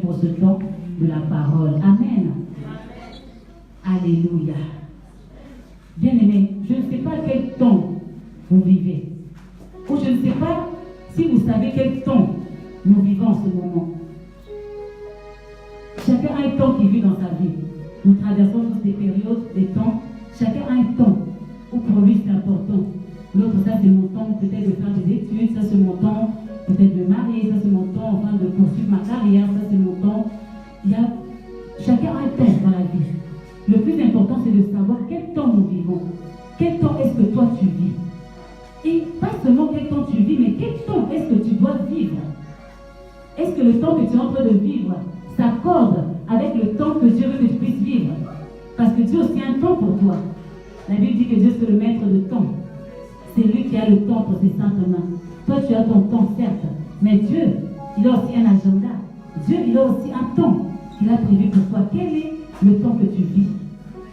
pour ce temps de la parole. Amen. Alléluia. Bien-aimés, je ne sais pas quel temps vous vivez. Ou je ne sais pas si vous savez quel temps nous vivons en ce moment. Chacun a un temps qui vit dans sa vie. Nous traversons toutes des périodes, des temps. Chacun a un temps où pour lui c'est important. L'autre, ça c'est mon temps peut-être de faire des études, ça c'est mon temps peut-être de marier, ça c'est mon temps enfin de poursuivre ma carrière, ça c'est mon temps. Chacun a un temps dans la vie. Le plus important c'est de savoir quel temps nous vivons. Quel temps est-ce que toi tu vis? Et pas seulement quel temps tu vis, mais quel temps est-ce que tu dois vivre? Est-ce que le temps que tu es en train de vivre s'accorde avec le temps que Dieu veut que tu puisses vivre? Parce que Dieu aussi a un temps pour toi. La Bible dit que Dieu c'est le maître de temps. C'est lui qui a le temps pour ses saintes mains. Toi tu as ton temps certes, mais Dieu, il a aussi un agenda. Dieu, il a aussi un temps qu'il a prévu pour toi. Quel est le temps que tu vis?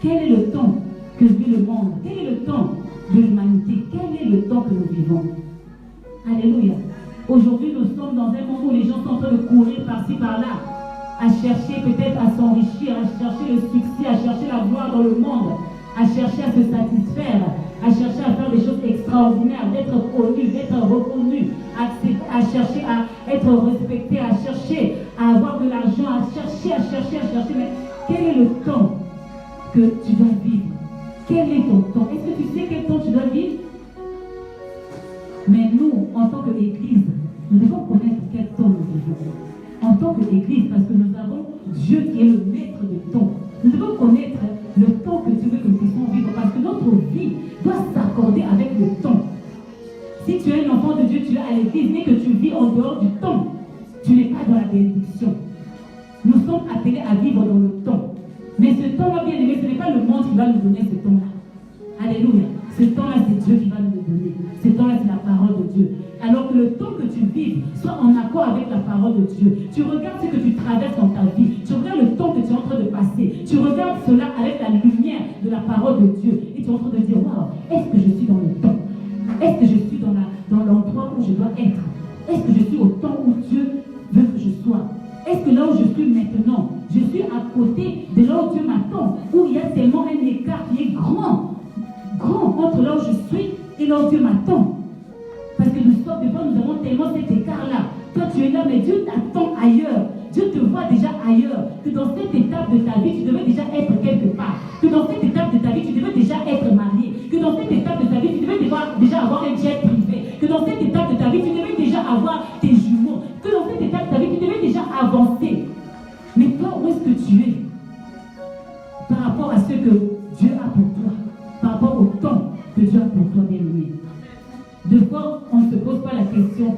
Quel est le temps que vit le monde? Quel est le temps de l'humanité? Quel est le temps que nous vivons? Alléluia. Aujourd'hui, nous sommes dans un monde où les gens sont en train de courir par-ci, par-là, à chercher peut-être à s'enrichir, à chercher le succès, à chercher la gloire dans le monde, à chercher à se satisfaire, à chercher à faire des choses extraordinaires, d'être connu, d'être reconnu, à chercher à être respecté, à chercher à avoir de l'argent, à chercher. Mais quel est le temps que tu dois vivre? Quel est ton temps? Est-ce que tu sais quel temps tu dois vivre? Mais nous, en tant qu'Église, nous devons connaître quel temps nous vivons. En tant qu'Église, parce que nous avons Dieu qui est le maître de temps. Nous devons connaître le temps que Dieu veut que nous puissions vivre, parce que notre vie doit s'accorder avec le temps. Si tu es un enfant de Dieu, tu es à l'église, mais que tu vis en dehors du temps, tu n'es pas dans la bénédiction. Nous sommes appelés à vivre dans le temps. Mais ce temps-là, bien aimé, ce n'est pas le monde qui va nous donner ce temps-là. Alléluia. Ce temps-là, c'est Dieu qui va nous le donner. Ce temps-là, c'est la parole de Dieu. Alors que le temps que tu vives soit en accord avec la parole de Dieu. Tu regardes ce que tu traverses dans ta vie. Tu regardes le temps que tu es en train de passer. Tu regardes cela avec la lumière de la parole de Dieu. Et tu es en train de dire, waouh, est-ce que je suis dans le temps? Est-ce que je suis dans l'endroit où je dois être? Est-ce que je suis au temps où Dieu veut que je sois? Est-ce que là où je suis maintenant, je suis à côté de là où Dieu m'attend? Où il y a tellement un écart qui est grand entre là où je suis et là où Dieu m'attend. Parce que des fois, nous avons tellement cet écart-là. Toi, tu es là, mais Dieu t'attend ailleurs. Dieu te voit déjà ailleurs. Que dans cette étape de ta vie, tu devais déjà être quelque part. Que dans cette étape de ta vie, tu devais déjà être marié. Que dans cette étape de ta vie, tu devais déjà avoir un jet privé. Que dans cette étape de ta vie, tu devais déjà avoir tes jumeaux. Que dans cette étape de ta vie, tu devais déjà avancer. Mais toi, où est-ce que tu es par rapport à ce que Dieu a pour toi? Par rapport au temps que Dieu a pour toi, bien-aimé. De fois, on ne se pose pas la question.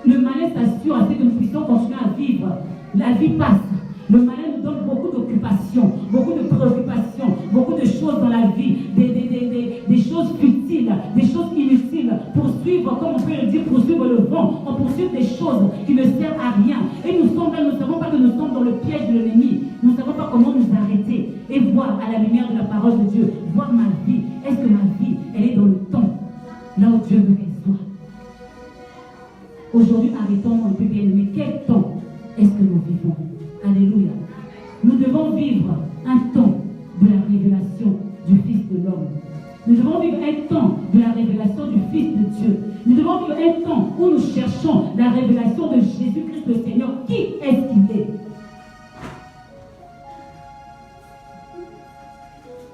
Le malin s'assure à ce que nous puissions continuer à vivre. La vie passe. Le malin nous donne beaucoup d'occupations, beaucoup de préoccupations, beaucoup de choses dans la vie, des choses futiles, des choses inutiles. Poursuivre, comme on peut le dire, poursuivre le vent. On poursuit des choses qui ne servent à rien. Et nous sommes là, nous ne savons pas que nous sommes dans le piège de l'ennemi. Nous ne savons pas comment nous arrêter et voir à la lumière de la parole de Dieu. Voir ma vie. Est-ce que ma vie, elle est dans le temps, là où Dieu veut qu'elle soit? Aujourd'hui, arrêtons-nous un peu, bien-aimés. Quel temps est-ce que nous vivons? Alléluia. Nous devons vivre un temps de la révélation du Fils de l'homme. Nous devons vivre un temps de la révélation du Fils de Dieu. Nous devons vivre un temps où nous cherchons la révélation de Jésus-Christ le Seigneur. Qui est-ce qu'il est?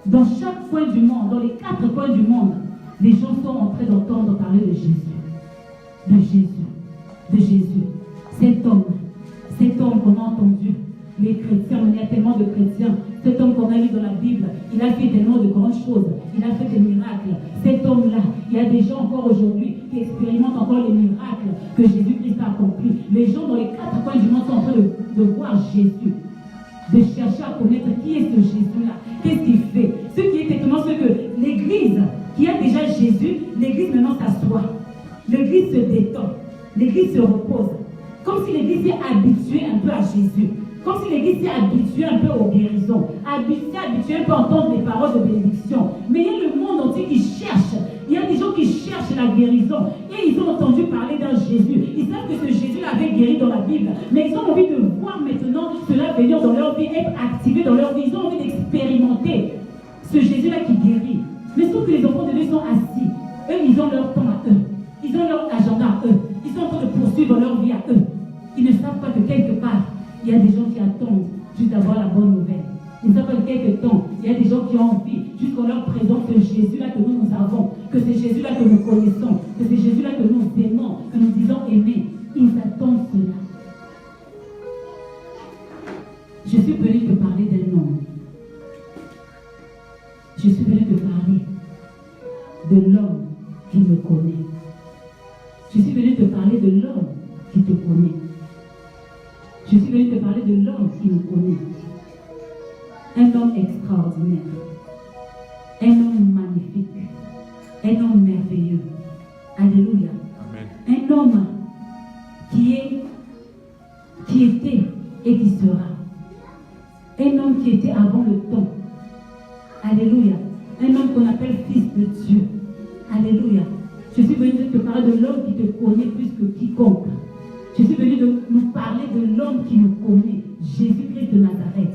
Dans chaque coin du monde, dans les 4 coins du monde, les gens sont en train d'entendre parler de Jésus. De Jésus. De Jésus. Cet homme qu'on a entendu, les chrétiens, il y a tellement de chrétiens, cet homme qu'on a lu dans la Bible, il a fait tellement de grandes choses, il a fait des miracles. Cet homme-là, il y a des gens encore aujourd'hui qui expérimentent encore les miracles que Jésus-Christ a accomplis. Les gens dans les 4 coins du monde sont en train de voir Jésus, de chercher à connaître qui est ce Jésus-là, qu'est-ce qu'il fait. Ce qui est étonnant, c'est que l'Église, qui a déjà Jésus, l'Église maintenant s'assoit. L'Église se détend, l'Église se repose. Comme si l'Église s'est habituée un peu à Jésus. Comme si l'Église s'est habituée un peu aux guérisons. Habituée un peu à entendre des paroles de bénédiction. Mais il y a le monde entier qui cherche. Il y a des gens qui cherchent la guérison. Et ils ont entendu parler d'un Jésus. Ils savent que ce Jésus l'avait guéri dans la Bible. Mais ils ont envie de voir maintenant ce être activés dans leur vie. Ils ont envie d'expérimenter ce Jésus-là qui guérit. Mais sauf que les enfants de Dieu sont assis. Eux, ils ont leur temps à eux. Ils ont leur agenda à eux. Ils sont en train de poursuivre leur vie à eux. Ils ne savent pas que quelque part, il y a des gens qui attendent juste d'avoir la bonne nouvelle. Ils ne savent pas que quelque temps, il y a des gens qui ont envie, juste qu'on leur présente ce Jésus-là que nous avons, que c'est Jésus-là que nous connaissons, que c'est Jésus-là que nous aimons, que nous disons aimer. Ils attendent cela. Je suis venu te parler d'un homme. Je suis venu te parler de l'homme qui me connaît. Je suis venu te parler de l'homme qui te connaît. Je suis venu te parler de l'homme qui me connaît. Un homme extraordinaire. Un homme magnifique. Un homme merveilleux. Alléluia. Amen. Un homme qui était et qui sera. Un homme qui était avant le temps. Alléluia. Un homme qu'on appelle fils de Dieu. Alléluia. Je suis venu te parler de l'homme qui te connaît plus que quiconque. Je suis venu de nous parler de l'homme qui nous connaît. Jésus-Christ de Nazareth.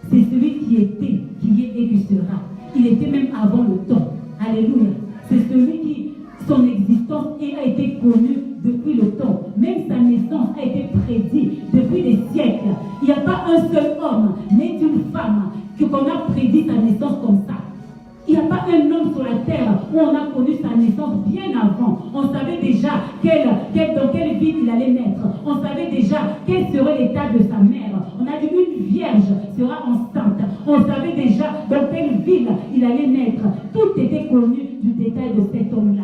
C'est celui qui était, qui est et qui sera. Il était même avant le temps. Alléluia. C'est celui qui, son existence a été connue depuis le temps. Même sa naissance a été prédite depuis des siècles. Il n'y a pas un seul homme, né d'une femme, qu'on a prédit sa naissance comme ça. Il n'y a pas un homme sur la terre où on a connu sa naissance bien avant. On savait déjà dans quelle ville il allait naître. On savait déjà quel serait l'état de sa mère. On a dit une vierge sera enceinte. On savait déjà dans quelle ville il allait naître. Tout était connu du détail de cet homme-là.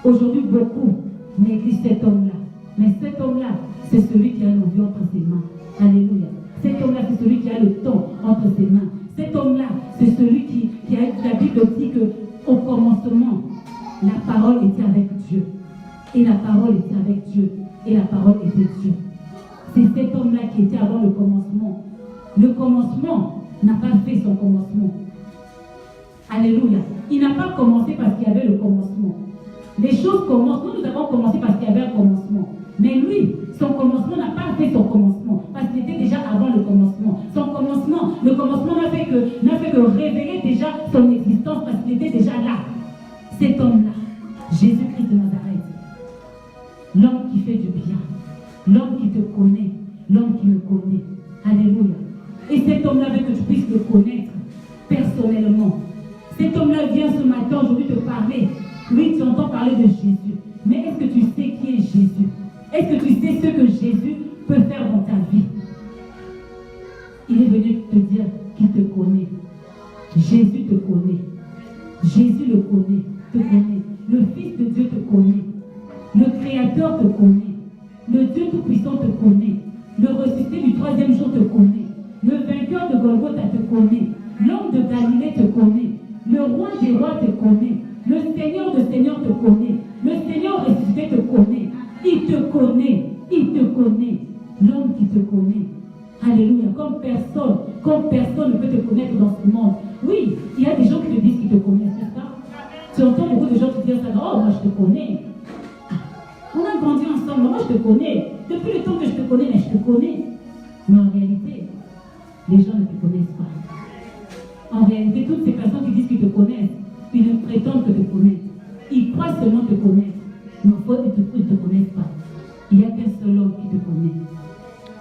Aujourd'hui, beaucoup négligent cet homme-là. Mais cet homme-là, c'est celui qui a nos vies entre ses mains. Alléluia. Cet homme-là, c'est celui qui a le temps entre ses mains. Cet homme-là, c'est celui qui a, la Bible dit qu'au commencement, la parole était avec Dieu. Et la parole était avec Dieu. Et la parole était Dieu. C'est cet homme-là qui était avant le commencement. Le commencement n'a pas fait son commencement. Alléluia. Il n'a pas commencé parce qu'il y avait le commencement. Les choses commencent. Nous avons commencé parce qu'il y avait un commencement. Mais lui, son commencement n'a pas fait son commencement. Parce qu'il était déjà avant le commencement. Son commencement, le commencement n'a fait que révéler déjà son existence parce qu'il était déjà là. Cet homme-là, Jésus-Christ de Nazareth. L'homme qui fait du bien. L'homme qui te connaît. L'homme qui me connaît. Alléluia. Et cet homme-là veut que tu puisses le connaître personnellement. Cet homme-là vient ce matin aujourd'hui te parler. Oui, tu entends parler de Jésus. Mais est-ce que tu sais qui est Jésus? Est-ce que tu sais ce que Jésus peut faire dans ta vie? Il est venu te dire qu'il te connaît. Jésus te connaît. Jésus le connaît, te connaît. Le Fils de Dieu te connaît. Le Créateur te connaît. Le Dieu Tout-Puissant te connaît. Le ressuscité du troisième jour te connaît. Le vainqueur de Golgotha te connaît. L'homme de Galilée te connaît. Le roi des rois te connaît. Le Seigneur de Seigneurs te connaît. Le Seigneur ressuscité te connaît. Il te connaît. Il te connaît. L'homme qui te connaît. Alléluia. Comme personne ne peut te connaître dans ce monde. Oui, il y a des gens qui te disent qu'ils te connaissent, n'est-ce pas? Tu entends beaucoup de gens qui disent ça. Oh, moi je te connais. On a grandi ensemble. Moi je te connais. Depuis le temps que je te connais, mais je te connais. Mais en réalité, les gens ne te connaissent pas. En réalité, toutes ces personnes qui disent qu'ils te connaissent, ils ne prétendent que te connaissent. Ils croient seulement te connaître. Mais en fait, ils ne te connaissent pas. Il n'y a qu'un seul homme qui te connaît.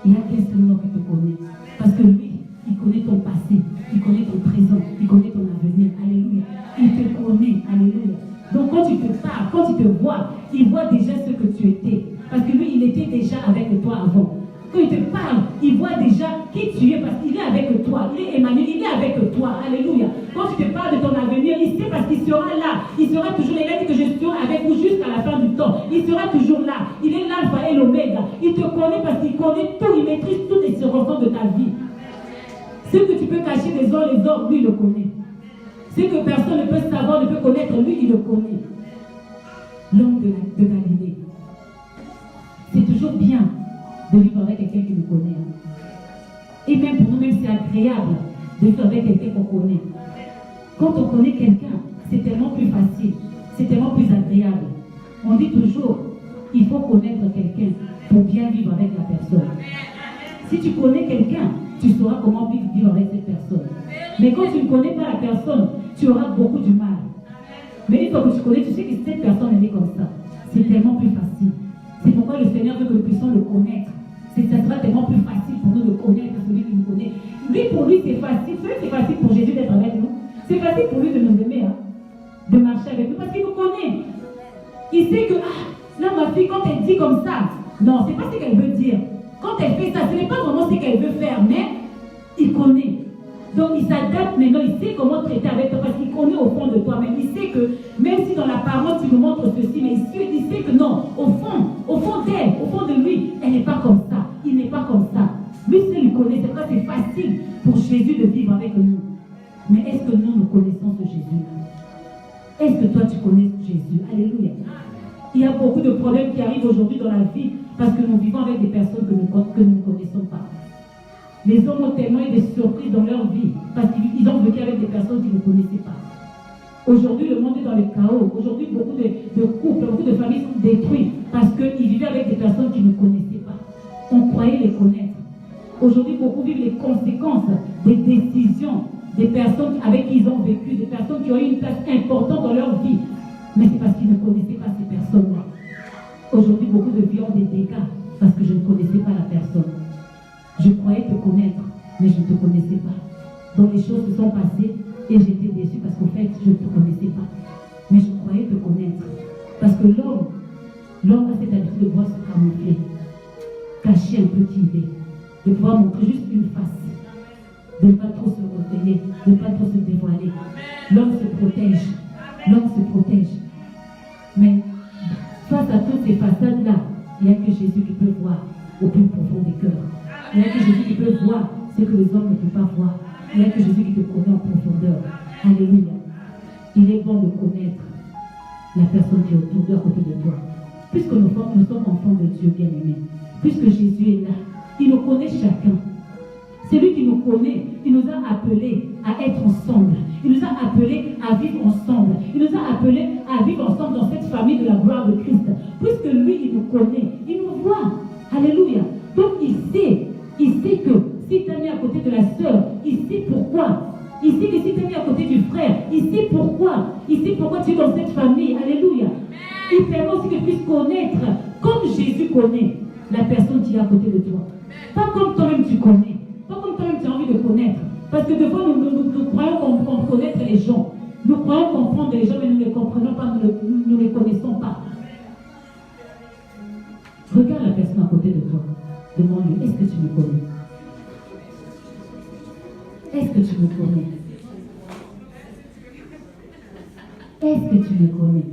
Il n'y a qu'un seul homme qui te connaît. Parce que lui, il connaît ton passé, il connaît ton présent, il connaît ton avenir. Alléluia. Il te connaît. Alléluia. Donc quand tu te parles, quand il te voit, il voit déjà ce que tu étais. Parce que lui, il était déjà avec toi avant. Quand il te parle, il voit déjà qui tu es parce qu'il est avec toi. Il est Emmanuel, il est avec toi. Alléluia. Quand tu te parles de ton avenir, il sait parce qu'il sera là. Il sera toujours là. Il a dit que je serai avec vous jusqu'à la fin du temps. Il sera toujours là. Il est l'alpha et l'oméga. Il te connaît parce qu'il connaît tout. Il maîtrise toutes les circonstances de ta vie. Ce que tu peux cacher des hommes, lui, il le connaît. Ce que personne ne peut savoir, ne peut connaître, lui, il le connaît. L'homme de Galilée. C'est toujours bien de vivre avec quelqu'un qui nous connaît. Et même pour nous-mêmes, c'est agréable de vivre avec quelqu'un qu'on connaît. Quand on connaît quelqu'un, c'est tellement plus facile, c'est tellement plus agréable. On dit toujours, il faut connaître quelqu'un pour bien vivre avec la personne. Si tu connais quelqu'un, tu sauras comment vivre avec cette personne. Mais quand tu ne connais pas la personne, tu auras beaucoup de mal. Mais une fois que tu connais, tu sais que cette personne, elle est comme ça. C'est tellement plus facile. C'est pourquoi le Seigneur veut que nous puissions le connaître. Ça sera tellement plus facile pour nous de connaître celui qui nous connaît. Lui, pour lui, c'est facile. C'est facile pour Jésus d'être avec nous. C'est facile pour lui de nous aimer, hein, de marcher avec nous, parce qu'il nous connaît. Il sait que, là, ma fille, quand elle dit comme ça, non, c'est pas ce qu'elle veut dire. Quand elle fait ça, ce n'est pas vraiment ce qu'elle veut faire, mais il connaît. Donc il s'adapte maintenant, il sait comment traiter avec toi, parce qu'il connaît au fond de toi. Mais il sait que, même si dans la parole tu nous montres ceci, mais il sait que non, au fond d'elle, au fond de lui, elle n'est pas comme ça. Il n'est pas comme ça. Lui, s'il lui connaît, c'est pourquoi c'est facile pour Jésus de vivre avec nous. Mais est-ce que nous connaissons ce Jésus-là? Est-ce que toi tu connais Jésus? Alléluia. Il y a beaucoup de problèmes qui arrivent aujourd'hui dans la vie parce que nous vivons avec des personnes que nous ne connaissons pas. Les hommes ont tellement eu des surprises dans leur vie parce qu'ils ont vécu avec des personnes qu'ils ne connaissaient pas. Aujourd'hui, le monde est dans le chaos. Aujourd'hui, beaucoup de couples, beaucoup de familles sont détruites parce qu'ils vivaient avec des personnes qu'ils ne connaissaient pas. On croyait les connaître. Aujourd'hui, beaucoup vivent les conséquences des décisions des personnes avec qui ils ont vécu, des personnes qui ont eu une place importante dans leur vie. Mais c'est parce qu'ils ne connaissaient pas ces personnes-là. Aujourd'hui, beaucoup de vies ont des dégâts parce que je ne connaissais pas la personne. Je croyais te connaître, mais je ne te connaissais pas. Donc les choses se sont passées et j'étais déçue parce qu'en fait, je ne te connaissais pas. Mais je croyais te connaître. Parce que l'homme a cette habitude de pouvoir se camoufler, cacher un peu qui il est, de pouvoir montrer juste une face, de ne pas trop se retenir, de ne pas trop se dévoiler. L'homme se protège. L'homme se protège. Mais face à toutes ces façades-là, il n'y a que Jésus qui peut voir au plus profond des cœurs. Il n'y a que Jésus qui peut voir ce que les hommes ne peuvent pas voir. Il n'y a que Jésus qui te connaît en profondeur. Alléluia. Il est bon de connaître la personne qui est autour de, à côté de toi. Puisque nous sommes enfants de Dieu bien-aimés, puisque Jésus est là, il nous connaît chacun. C'est lui qui nous connaît. Il nous a appelés à être ensemble. Il nous a appelés à vivre ensemble. Il nous a appelés à vivre ensemble dans cette famille de la gloire de Christ. Puisque lui, il nous connaît. Il nous voit. Alléluia. Donc il sait que si tu as mis à côté de la sœur, il sait pourquoi. Il sait que si tu as mis à côté du frère, il sait pourquoi. Il sait pourquoi tu es dans cette famille. Alléluia. Il permet aussi que tu puisses connaître, comme Jésus connaît, la personne qui est à côté de toi. Pas comme toi-même tu connais. Pas comme toi-même tu as envie de connaître. Parce que des fois, nous croyons qu'on connaître les gens. Nous croyons comprendre les gens, mais nous ne les comprenons pas, nous ne les connaissons pas. Regarde la personne à côté de toi. Demande-lui, est-ce que tu me connais? Est-ce que tu me connais? Est-ce que tu me connais?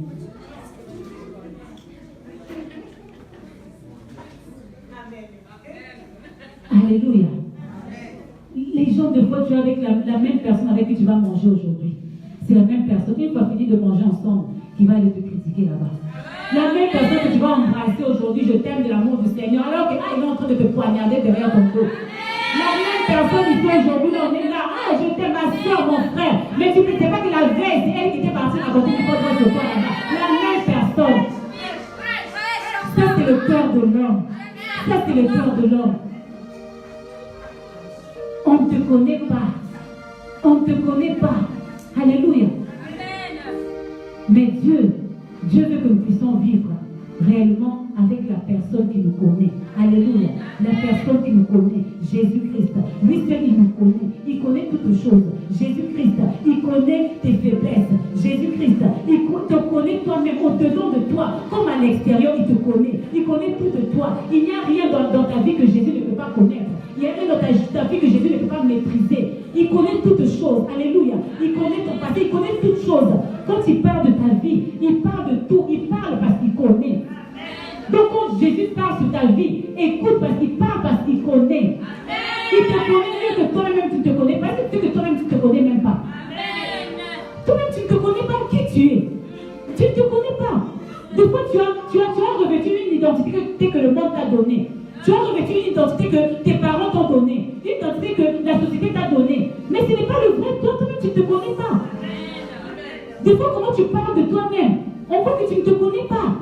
Alléluia. Les gens, de fois, tu es avec la même personne avec qui tu vas manger aujourd'hui. C'est la même personne. Une fois fini de manger ensemble, qui va aller te critiquer là-bas. La même personne que tu vas embrasser aujourd'hui, je t'aime de l'amour du Seigneur, alors qu'il est en train de te poignarder derrière ton dos. La même personne ici aujourd'hui, on est là, je t'aime ma soeur, mon frère. Mais tu ne sais pas que la veille, c'est elle qui était partie à côté du poids de toi là-bas. La même personne. Ça, c'est le cœur de l'homme. Ça, c'est le cœur de l'homme. On ne te connaît pas. On ne te connaît pas. Alléluia. Mais Dieu veut que nous puissions vivre réellement avec la personne qui nous connaît. Alléluia. La personne qui nous connaît. Jésus-Christ. Lui seul, il nous connaît. Il connaît toutes choses. Jésus-Christ, il connaît tes faiblesses. Jésus-Christ, il te connaît toi-même au-dedans de toi. Comme à l'extérieur, il te connaît. Il connaît tout de toi. Il n'y a rien dans ta vie que Jésus ne peut pas connaître. Il y a rien dans ta vie que Jésus ne peut pas maîtriser. Il connaît toutes choses. Alléluia. Il connaît ton passé. Il connaît toutes choses. Quand il parle de ta vie, il parle de tout. Il parle parce qu'il connaît. Donc quand Jésus parle sur ta vie, écoute parce qu'il parle parce qu'il connaît. Il te connaît mieux que toi-même tu ne te connais pas. C'est que toi-même tu ne te connais même pas. Toi-même tu ne te connais pas qui tu es. Tu ne te connais pas. Des fois tu as revêtu une identité que le monde t'a donnée. Tu as revêtu une identité que tes parents t'ont donnée. Une identité que la société t'a donnée. Mais ce n'est pas le vrai toi. Toi-même tu ne te connais pas. Des fois comment tu parles de toi-même, on voit que tu ne te connais pas.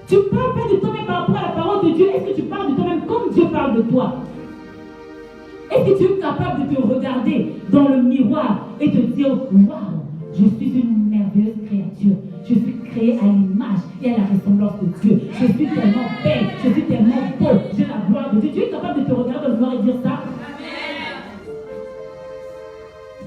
Tu ne parles pas de toi-même par rapport à la parole de Dieu. Est-ce que tu parles de toi-même comme Dieu parle de toi? Est-ce que tu es capable de te regarder dans le miroir et te dire, waouh, je suis une merveilleuse créature. Je suis créée à l'image et à la ressemblance de Dieu. Je suis tellement belle, je suis tellement beau, j'ai la gloire de Dieu. Tu es capable de te regarder dans le miroir et dire ça?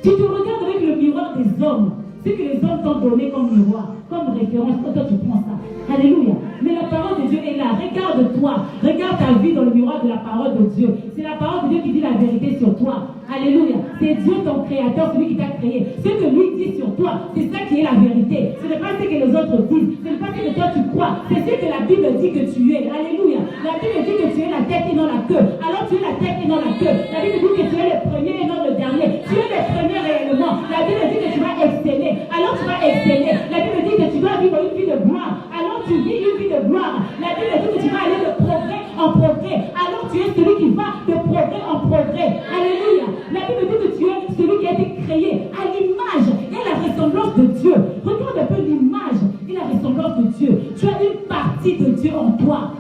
Tu te regardes avec le miroir des hommes. Ce que les hommes t'ont donné comme miroir, comme référence, toi tu prends ça. Alléluia. Mais la parole de Dieu est là. Regarde-toi. Regarde ta vie dans le miroir de la parole de Dieu. C'est la parole de Dieu qui dit la vérité sur toi. Alléluia. C'est Dieu ton créateur, celui qui t'a créé. Ce que lui dit sur toi, c'est ça qui est la vérité. Ce n'est pas ce que les autres disent. Ce n'est pas ce que toi tu crois. C'est ce que la Bible dit que tu es. Alléluia. La Bible dit que tu es la tête et non la queue. Alors tu es la tête et non la queue. La Bible dit que tu es le premier et non le dernier. Tu es le premier réellement. La Bible dit que tu vas exceller. Alors tu vas exceller. La Bible dit que tu dois vivre une vie de gloire. Alors tu vis une vie de gloire. La Bible dit que tu vas aller de progrès en progrès. Alors tu es celui qui va de progrès en progrès. Alléluia. La Bible dit que tu es celui qui a été créé à l'image et à la ressemblance de Dieu. Regarde un peu l'image et la ressemblance de Dieu. Tu as une partie de Dieu en toi.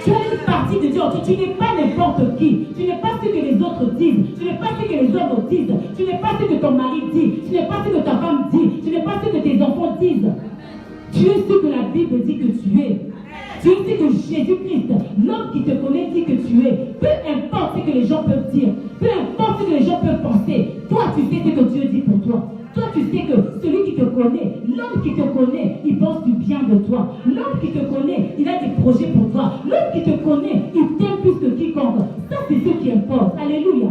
Tu as une partie de Dieu en toi. Tu n'es pas n'importe qui. Tu n'es pas ce que les autres disent. Tu n'es pas ce que les hommes disent. Tu n'es pas ce que ton mari dit. Tu n'es pas ce que ta femme dit. Tu n'es pas ce que tes enfants disent. Tu es ce que la Bible dit que tu es. Tu es ce que Jésus-Christ, l'homme qui te connaît, dit que tu es. Peu importe ce que les gens peuvent dire, peu importe ce que les gens peuvent penser, toi tu sais ce que Dieu dit pour toi. Toi tu sais que celui qui te connaît, l'homme qui te connaît, il pense du bien de toi. L'homme qui te connaît, il a des projets pour toi. L'homme qui te connaît, il t'aime plus que quiconque. Ça c'est ce qui importe. Alléluia.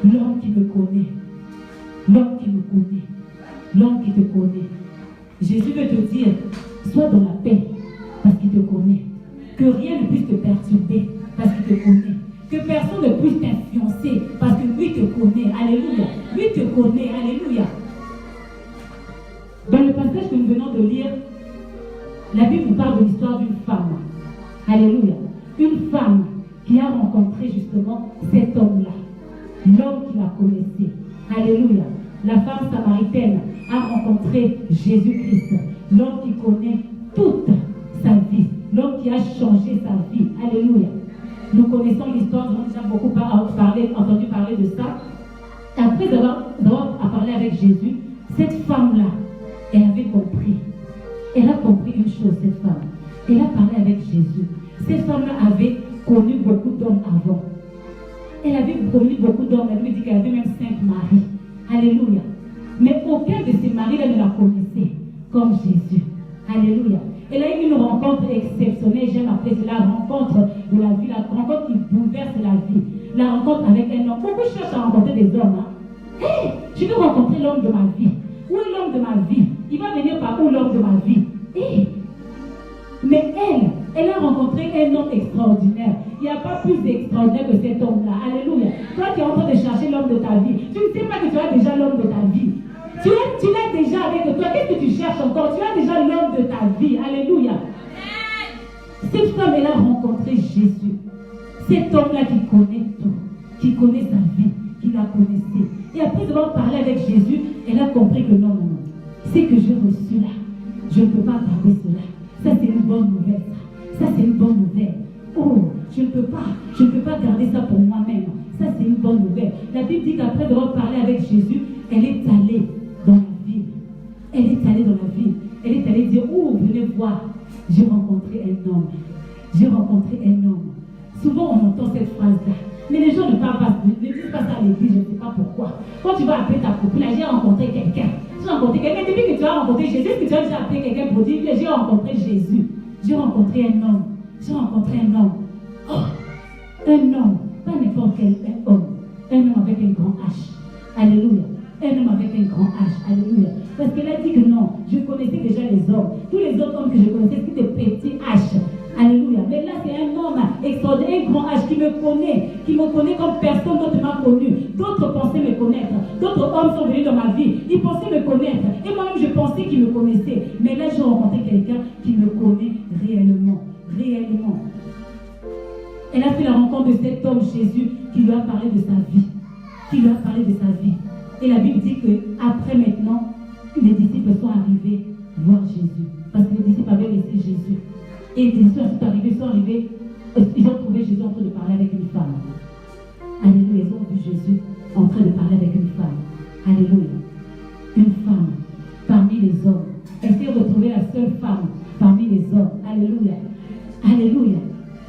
L'homme qui me connaît, l'homme qui me connaît, l'homme qui te connaît. Jésus veut te dire, sois dans la paix parce qu'il te connaît. Que rien ne puisse te perturber parce qu'il te connaît. Que personne ne puisse t'influencer parce que lui te connaît. Alléluia. Lui te connaît. Alléluia. Dans le passage que nous venons de lire, la Bible nous parle de l'histoire d'une femme. Alléluia. Une femme qui a rencontré justement cet homme-là. L'homme qui la connaissait. Alléluia. La femme samaritaine a rencontré Jésus-Christ. L'homme qui connaît toute sa vie. L'homme qui a changé sa vie. Alléluia. Nous connaissons l'histoire, nous avons déjà beaucoup entendu parler de ça. Après avoir parlé avec Jésus, cette femme-là, elle avait compris. Elle a compris une chose, cette femme. Elle a parlé avec Jésus. Cette femme-là avait connu beaucoup d'hommes avant. Elle avait connu beaucoup d'hommes. Elle lui dit qu'elle avait même 5 maris. Alléluia. Mais aucun de ces maris-là ne la connaissait comme Jésus. Alléluia. Elle a eu une rencontre exceptionnelle. J'aime appeler cela la rencontre de la vie. La rencontre qui bouleverse la vie. La rencontre avec un homme. Beaucoup cherchent à rencontrer des hommes. Hein? Hey, je veux rencontrer l'homme de ma vie. Où est l'homme de ma vie? Il va venir par où l'homme de ma vie? Hey. Mais elle a rencontré un homme extraordinaire. Il n'y a pas plus extraordinaire que cet homme-là. Alléluia. Toi qui es en train de chercher l'homme de ta vie, tu ne sais pas que tu as déjà l'homme de ta vie. Tu l'as déjà avec toi. Qu'est-ce que tu cherches encore? Tu as déjà l'homme de ta vie. Alléluia. Cette femme, elle a rencontré Jésus. Cet homme-là qui connaît tout, qui connaît sa vie, qui la connaissait. Et après avoir parlé avec Jésus, elle a compris que non. C'est que j'ai reçu là. Je ne peux pas garder cela. Ça, c'est une bonne nouvelle. Ça, c'est une bonne nouvelle. Oh, je ne peux pas garder ça pour moi-même. Ça, c'est une bonne nouvelle. La Bible dit qu'après avoir parlé avec Jésus, elle est allée dans la ville. Elle est allée dans la ville. Elle est allée dire, oh, venez voir. J'ai rencontré un homme. J'ai rencontré un homme. Souvent, on entend cette phrase-là. Mais les gens ne parlent pas, ne disent pas ça à l'église, je ne sais pas pourquoi. Quand tu vas appeler ta copine, j'ai rencontré quelqu'un. J'ai rencontré quelqu'un. Depuis que tu as rencontré Jésus, est-ce que tu as déjà appelé quelqu'un pour dire, j'ai rencontré Jésus. J'ai rencontré un homme. J'ai rencontré un homme. Oh, un homme. Pas n'importe quel homme. Un homme avec un grand H. Alléluia. Un homme avec un grand H. Alléluia. Parce qu'elle a dit que non, je connaissais déjà les hommes. Tous les autres hommes que je connaissais, c'était des petits H. Alléluia. Mais là, c'est un homme extraordinaire, un grand H qui me connaît comme personne d'autre ne m'a connu. D'autres pensaient me connaître. D'autres hommes sont venus dans ma vie. Ils pensaient me connaître. Et moi-même, je pensais qu'ils me connaissaient. Mais là, j'ai rencontré quelqu'un qui me connaît réellement. Réellement. Elle a fait la rencontre de cet homme, Jésus, qui lui a parlé de sa vie. Qui lui a parlé de sa vie. Et la Bible dit qu'après maintenant, les disciples sont arrivés voir Jésus. Parce que les disciples avaient laissé Jésus. Et les disciples sont arrivés, ils ont trouvé Jésus en train de parler avec une femme. Jésus en train de parler avec une femme. Alléluia. Une femme parmi les hommes. Elle s'est retrouvée la seule femme parmi les hommes. Alléluia. Alléluia.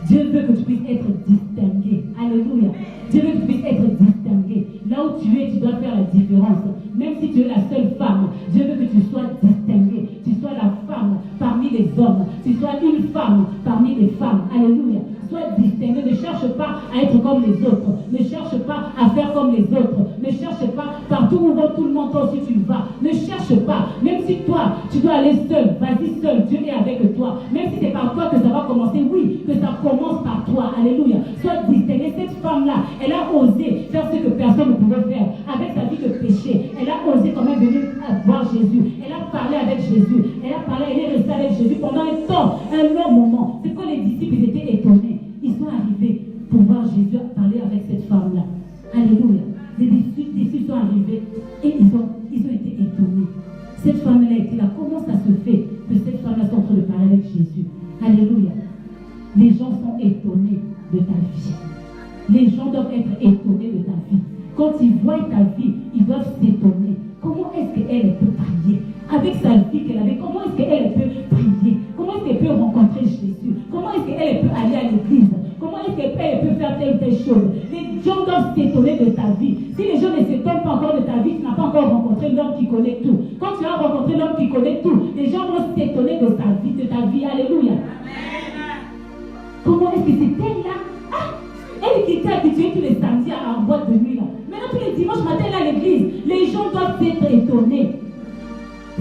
Dieu veut que tu puisses être distingué. Alléluia. Dieu veut que tu puisses être distingué. Là où tu es, tu dois faire la différence. Même si tu es la seule femme, Dieu veut que tu sois distingué. Tu sois la femme parmi les hommes. Tu sois une femme parmi les femmes. Alléluia. Sois distingué. Ne cherche pas à être comme les autres. Ne cherche pas à faire comme les autres. Ne cherche pas partout où va tout le monde, toi aussi tu vas. Ne cherche pas. Même si toi, tu dois aller seul. Vas-y seul. Dieu est avec toi. Même si c'est par toi que ça va commencer. Oui, que ça commence par toi. Alléluia. Sois distingué. Cette femme-là, elle a osé faire ce que personne ne pouvait faire. Avec sa vie de péché, elle a osé quand même venir voir Jésus. Elle a parlé avec Jésus. Elle a parlé, elle est restée avec Jésus pendant un temps, un long moment. C'est quand les disciples ils étaient étonnés. Ils sont arrivés pour voir Jésus parler avec cette femme-là. Alléluia. Les disciples sont arrivés et ils ont été étonnés. Cette femme-là était là. Comment ça se fait que cette femme-là soit en train de parler avec Jésus? Alléluia. Les gens sont étonnés de ta vie. Les gens doivent être étonnés de ta vie. Quand ils voient ta vie, ils doivent s'étonner. Comment est-ce qu'elle peut prier? Avec sa vie qu'elle avait, comment est-ce qu'elle peut prier? Comment est-ce qu'elle peut rencontrer Jésus? Comment est-ce qu'elle peut aller à l'église? Comment est-ce qu'elle peut faire telle ou telle chose? Les gens doivent s'étonner de ta vie. Si les gens ne s'étonnent pas encore de ta vie, tu n'as pas encore rencontré l'homme qui connaît tout. Quand tu as rencontré l'homme qui connaît tout, les gens vont s'étonner de ta vie. Alléluia. Comment est-ce que c'est elle là? Elle qui était habituée tous les samedis à la boîte de nuit là. Maintenant tous les dimanches matin là à l'église, les gens doivent être étonnés.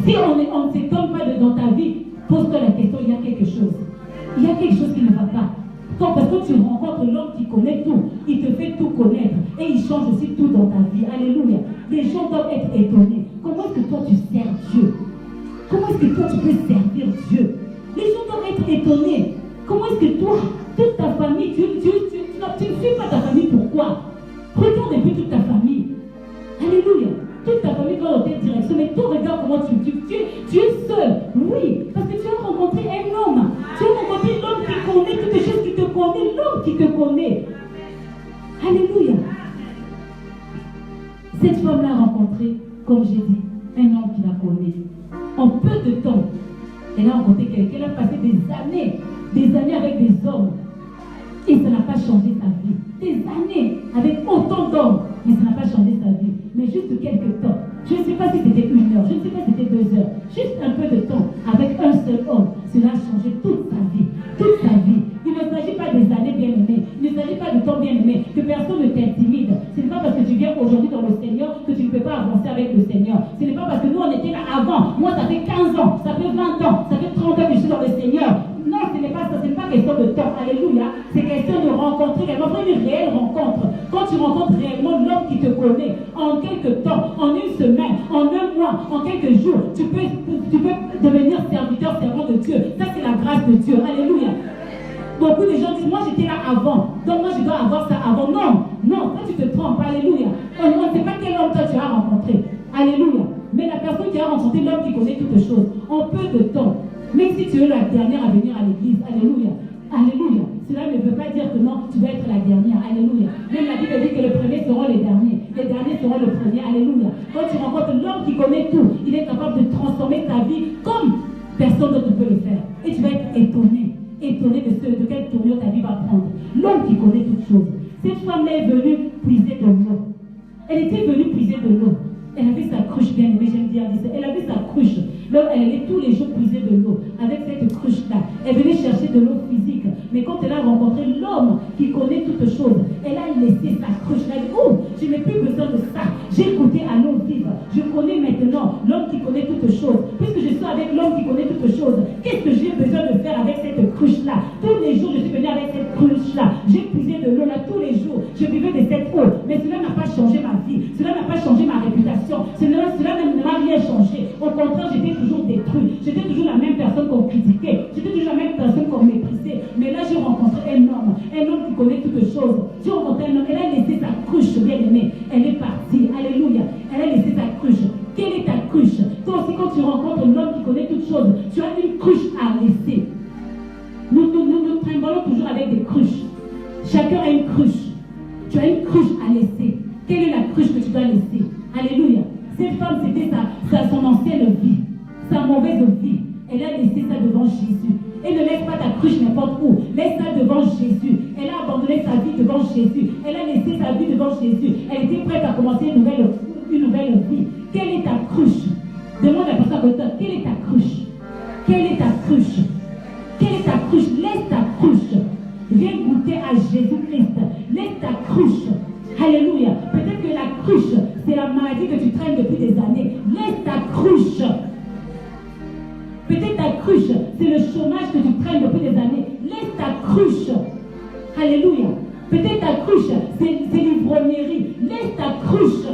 Si on ne s'étonne pas dans ta vie, pose-toi la question, il y a quelque chose. Il y a quelque chose qui ne va pas. Parce que tu rencontres l'homme qui connaît tout, il te fait tout connaître et il change aussi tout dans ta vie. Alléluia. Les gens doivent être étonnés. Comment est-ce que toi tu sers Dieu? Comment est-ce que toi tu peux servir Dieu? Les gens doivent être étonnés. Comment est-ce que toi, toute ta famille, tu ne suis pas ta famille, pourquoi? Regarde un peu toute ta famille. Alléluia. Toute ta famille va dans telle direction, mais toi regarde comment tu es seul. Oui, parce que tu as rencontré un homme. Tu as rencontré l'homme qui connaît toutes les choses, qui te connaît, l'homme qui te connaît. Alléluia. Cette femme-là a rencontré, comme j'ai dit, un homme qui la connaît. En peu de temps, elle a rencontré quelqu'un, elle a passé des années avec des hommes. Et ça n'a pas changé sa vie. Des années avec autant d'hommes, mais ça n'a pas changé sa vie. Mais juste quelques temps. Je ne sais pas si c'était 1 heure, je ne sais pas si c'était 2 heures. Juste un peu de temps avec un seul homme. Cela a changé toute sa vie. Toute sa vie. Il ne s'agit pas des années bien aimées. Il ne s'agit pas du temps bien aimé. Que personne ne t'intimide. Ce n'est pas parce que tu viens aujourd'hui dans le Seigneur que tu ne peux pas avancer avec le Seigneur. Ce n'est pas parce que nous on était là avant. Moi ça fait 15 ans, ça fait 20 ans, ça fait 30 ans que je suis dans le Seigneur. Non, ce n'est pas ça, ce n'est pas question de temps. Alléluia. C'est question de rencontrer réellement, une réelle rencontre. Quand tu rencontres réellement l'homme qui te connaît, en quelques temps, en une semaine, en un mois, en quelques jours, tu peux devenir serviteur, servant de Dieu. Ça, c'est la grâce de Dieu. Alléluia. Beaucoup de gens disent, moi j'étais là avant, donc moi je dois avoir ça avant. Non, toi tu te trompes. Alléluia. On ne sait pas quel homme toi tu as rencontré. Alléluia. Mais la personne qui a rencontré l'homme qui connaît toutes choses, en peu de temps, même si tu es la dernière à venir à l'église, alléluia, alléluia. Cela ne veut pas dire que non, tu dois être la dernière, alléluia. Même la Bible dit que les premiers seront les derniers seront le premier, alléluia. Quand tu rencontres l'homme qui connaît tout, il est capable de transformer ta vie comme personne d'autre ne peut le faire. Et tu vas être étonné de quelle tournure ta vie va prendre. L'homme qui connaît toutes choses. Cette femme-là est venue puiser de l'eau. Elle était venue puiser de l'eau. Elle avait sa cruche bien aimée, j'aime bien dire ça. Elle avait sa cruche. Là, elle allait tous les jours puiser de l'eau. Avec cette cruche-là, elle venait chercher de l'eau physique. Mais quand elle a rencontré l'homme qui connaît toutes choses, elle a laissé sa cruche. Elle a dit, oh, je n'ai plus besoin de ça. J'ai goûté à l'eau vive. Je connais maintenant l'homme qui connaît toutes choses. Puisque je suis avec l'homme qui connaît toutes choses, qu'est-ce que j'ai besoin de faire avec cette cruche-là? Tous les jours, je suis venue avec cette cruche-là. J'ai puisé de l'eau là tous les jours. Je buvais de cette eau. Mais cela n'a pas changé ma vie. Cela n'a pas changé ma réputation. Cela n'a rien changé. Au contraire, j'étais toujours détruit. J'étais toujours la même personne qu'on critiquait. J'étais toujours la même personne qu'on méprisait. Mais là, j'ai rencontré un homme qui connaît toutes choses. J'ai rencontré un homme. Elle a laissé sa cruche, bien aimée. Elle est partie. Alléluia. Elle a laissé sa cruche. Quelle est ta cruche? Toi aussi, quand tu rencontres l'homme qui connaît toutes choses, tu as une cruche à laisser. Nous trimbalons toujours avec des cruches. Chacun a une cruche. Tu as une cruche à laisser. Jésus. Elle a abandonné sa vie devant Jésus. Elle a laissé sa vie devant Jésus. Elle était prête à commencer une nouvelle vie. Quelle est ta cruche? Demande à la personne à côté. Quelle est ta cruche? Quelle est ta cruche? Quelle est ta cruche? Laisse ta cruche. Viens goûter à Jésus-Christ. Laisse ta cruche. Alléluia. Peut-être que la cruche, c'est la maladie que tu traînes depuis des années. Laisse ta cruche. Peut-être ta cruche, c'est le chômage que tu traînes depuis des années. Laisse ta cruche. Alléluia. Peut-être ta cruche, c'est l'ivrognerie. Laisse ta cruche.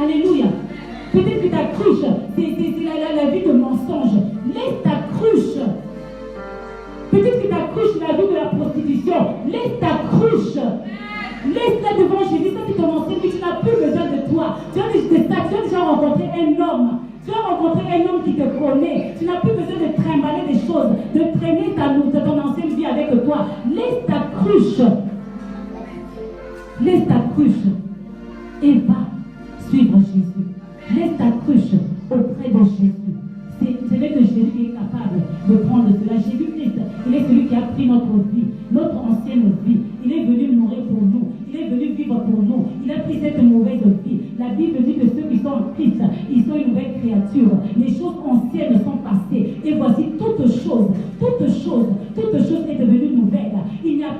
Alléluia. Peut-être que ta cruche, c'est la vie de mensonge. Laisse ta cruche. Peut-être que ta cruche, c'est la vie de la prostitution. Laisse ta cruche. Laisse-la devant Jésus. Ça, c'est ton ancien vie. Tu n'as plus besoin de toi. Tu as déjà rencontré un homme. Tu as rencontré un homme qui te connaît. Tu n'as plus besoin de trimballer des choses, de traîner ton ancienne vie avec toi. Laisse ta cruche. Laisse ta cruche et va suivre Jésus. Laisse ta cruche auprès de Jésus. C'est vrai que Jésus qui est capable de prendre cela. Jésus-Christ, il est celui qui a pris notre vie, notre ancienne vie. Il est venu mourir pour nous. Il est venu vivre pour nous. Il a pris cette mauvaise vie. La Bible dit que ceux qui sont en Christ, ils sont une nouvelle créature. Les choses anciennes sont passées. Et voici toute chose est devenue nouvelle. Il n'y a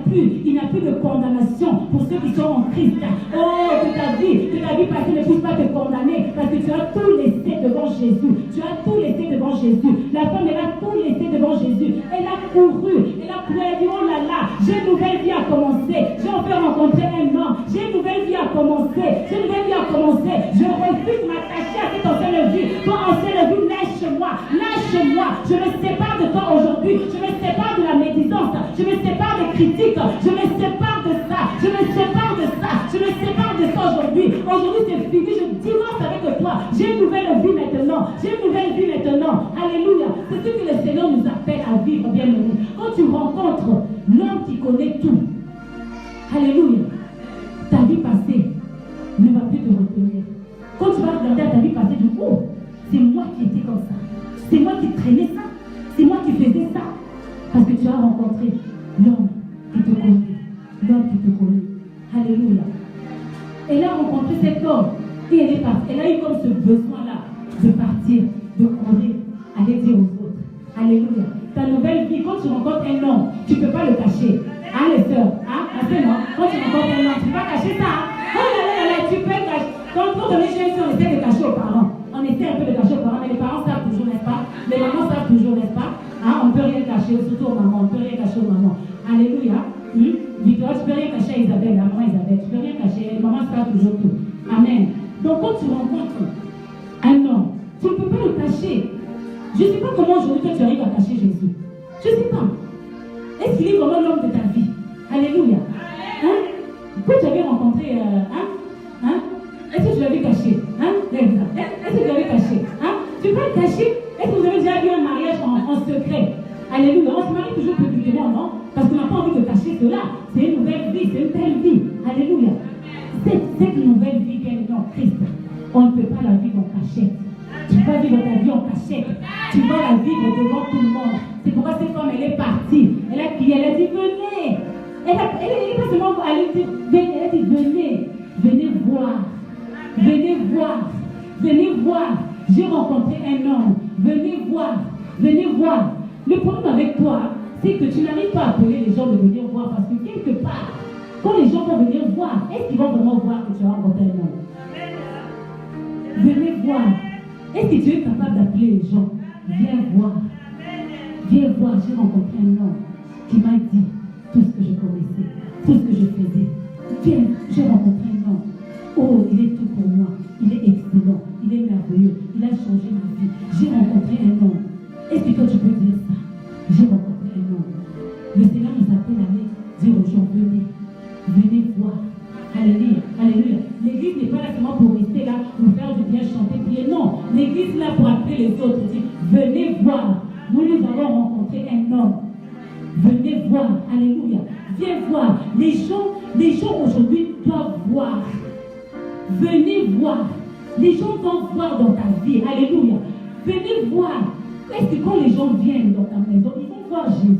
plus de condamnation pour ceux qui sont en Christ. Oh, que ta vie passée ne puisse pas te condamner parce que tu as tout laissé devant Jésus. Tu as tout laissé devant Jésus. La femme, elle a tout laissé devant Jésus. Elle a couru. Elle a dit, oh là là, j'ai une nouvelle vie à commencer. J'ai enfin rencontré un homme. J'ai une nouvelle vie à commencer. J'ai une nouvelle vie à commencer. Je refuse de m'attacher à cette ancienne vie. Toi, ancienne vie, lâche-moi. Lâche-moi. Je me sépare de toi aujourd'hui. Je me sépare de la médisance. Je me sépare des critiques. Je me sépare de ça. Je me sépare de ça. Je me sépare de ça aujourd'hui. Aujourd'hui, c'est fini. Je divorce avec toi. J'ai une nouvelle vie maintenant. J'ai une nouvelle vie maintenant. Alléluia. C'est ce que le Seigneur nous appelle à vivre, bien aimé. Quand tu rencontres l'homme qui connaît tout, alléluia, ta vie passée ne va plus te retenir. Quand tu vas regarder à ta vie passée, tu dis, oh, c'est moi qui étais comme ça. C'est moi qui traînais ça. C'est moi qui faisais ça. Parce que tu as rencontré l'homme qui te connaît. L'homme qui te connaît. Alléluia. Elle a rencontré cet homme et elle est partie. Elle a eu comme ce besoin-là de partir, de courir, aller dire aux autres. Alléluia. Ta nouvelle vie, quand tu rencontres un homme, tu ne peux pas le cacher. Hein, les sœurs? Hein? Non? Quand tu rencontres un homme, tu ne peux pas cacher ça. Hein? Oh là là là, tu peux cacher. Quand pour donner chez on essaie de cacher aux parents. On essaie un peu de cacher aux parents, mais les parents savent toujours, n'est-ce pas? Les mamans savent toujours, n'est-ce pas? Hein? On ne peut rien cacher, surtout aux mamans. On ne peut rien cacher aux mamans. Alléluia. Victoire, tu ne peux rien cacher à Isabelle, la maman Isabelle. Tu ne peux rien cacher. Les mamans savent toujours tout. Amen. Donc quand tu rencontres un homme, tu ne peux pas le cacher. Je ne sais pas comment aujourd'hui toi tu arrives à cacher Jésus. Je ne sais pas. Est-ce qu'il est vraiment l'homme de ta vie? Alléluia. Hein? Quand tu avais rencontré, est-ce que tu l'avais caché? Hein? Est-ce que tu l'avais caché? Hein? Tu peux le cacher? Est-ce que vous avez déjà vu un mariage en secret? Alléluia. On se marie toujours publiquement, non? Parce qu'on n'a pas envie de cacher cela. C'est une nouvelle vie, c'est une telle vie. Alléluia. Cette nouvelle vie qu'elle est en Christ, on ne peut pas la vivre en cachette. Tu vas vivre ta vie en cachette. Tu vas la vivre devant tout le monde. C'est pourquoi cette femme, elle est partie. Elle a crié, elle a dit, venez. Elle n'est pas seulement allée dire, elle a dit, venez voir. Venez voir. Venez voir. J'ai rencontré un homme. Venez voir. Venez voir. Le problème avec toi, c'est que tu n'arrives pas à appeler les gens de venir voir parce que quelque part, quand les gens vont venir voir, est-ce qu'ils vont vraiment voir que tu as rencontré un homme? Venez voir. Est-ce que tu es capable d'appeler les gens? Viens voir. Viens voir, j'ai rencontré un homme qui m'a dit tout ce que je connaissais, tout ce que je faisais. Viens, j'ai rencontré un homme. Oh, il est tout pour moi. Il est excellent. Il est merveilleux. Il a changé ma vie. J'ai rencontré un homme. Est-ce que toi tu peux dire ça? J'ai rencontré un homme. Le Seigneur nous appelle à aller dire aux gens, venez. Venez voir. Alléluia. Alléluia. L'église n'est pas là seulement pour rester là, nous faire du bien, chanter, prier. Non. L'église est là pour appeler les autres. Dire, venez voir. Nous avons rencontré un homme. Venez voir. Alléluia. Viens voir. Les gens aujourd'hui doivent voir. Venez voir. Les gens doivent voir dans ta vie. Alléluia. Venez voir. Est-ce que quand les gens viennent dans ta maison, ils vont voir Jésus?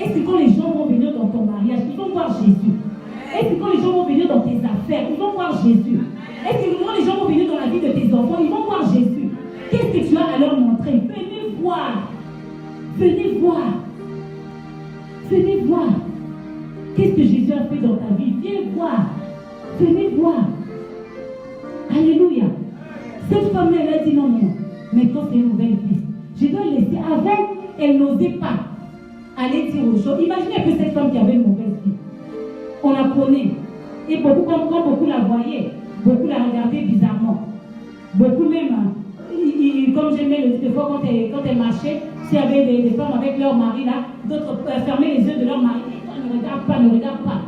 Est-ce que quand les gens vont venir dans ton mariage, ils vont voir Jésus? Est-ce que quand les gens vont venir dans tes affaires, ils vont voir Jésus? Est-ce que quand les gens vont venir dans la vie de tes enfants, ils vont voir Jésus? Qu'est-ce que tu as à leur montrer? Venez voir. Venez voir. Venez voir. Qu'est-ce que Jésus a fait dans ta vie? Viens voir. Venez voir. Alléluia. Cette femme, elle a dit non, non. Maintenant, c'est une nouvelle vie. Je dois laisser. Avant, elle n'osait pas aller dire aux gens. Imaginez un peu cette femme qui avait une mauvaise vie. On la connaît. Et beaucoup, quand beaucoup la voyaient, beaucoup la regardaient bizarrement. Beaucoup même, comme j'aimais le dire des fois, quand elle marchait, s'il y avait des femmes avec leur mari là, d'autres fermaient les yeux de leur mari. Ne regarde pas, ne regarde pas.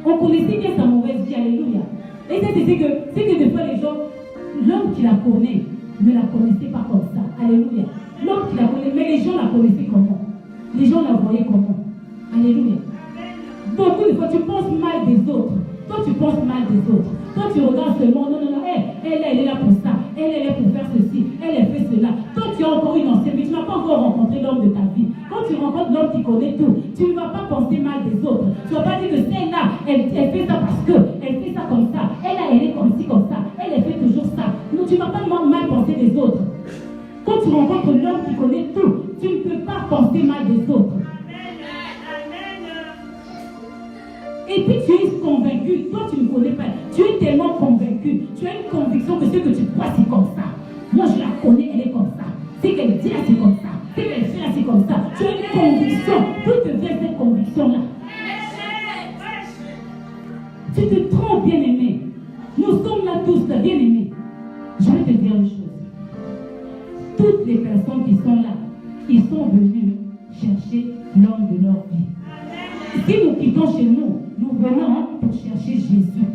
On connaissait bien sa mauvaise vie, alléluia. Et c'est que des fois les gens, l'homme qui la connaît, ne la connaissait pas comme ça, alléluia. L'homme qui la connaît, mais les gens la connaissaient comment? Les gens la voyaient comment? Alléluia. Beaucoup de fois, tu penses mal des autres. Toi, tu penses mal des autres. Toi, tu regardes seulement, non, elle est là pour ça. Elle est là pour faire ceci. Elle fait cela. Toi, tu as encore une ancienne vie. Tu n'as pas encore rencontré l'homme de ta vie. Quand tu rencontres l'homme qui connaît tout, tu ne vas pas penser mal des autres. Tu ne vas pas dire que celle-là, elle fait ça parce qu'elle fait ça comme ça. Elle est comme ci, comme ça. Elle fait toujours ça. Non, tu ne vas pas mal penser des autres. Quand tu rencontres l'homme qui connaît tout, tu ne peux pas penser mal des autres. Et puis tu es convaincu, toi tu ne connais pas, tu es tellement convaincu, tu as une conviction que ce que tu crois c'est comme ça. Moi je la connais, elle est comme ça. Ce qu'elle dit là c'est comme ça. Ce qu'elle fait là c'est comme ça. Tu as une conviction, d'où te vient cette conviction-là? Tu te trompes, bien-aimé. Nous sommes là tous, bien-aimé. Je vais te dire une chose. Toutes les personnes qui sont là, ils sont venus chercher l'homme de leur vie. Si nous quittons chez nous, nous venons pour chercher Jésus.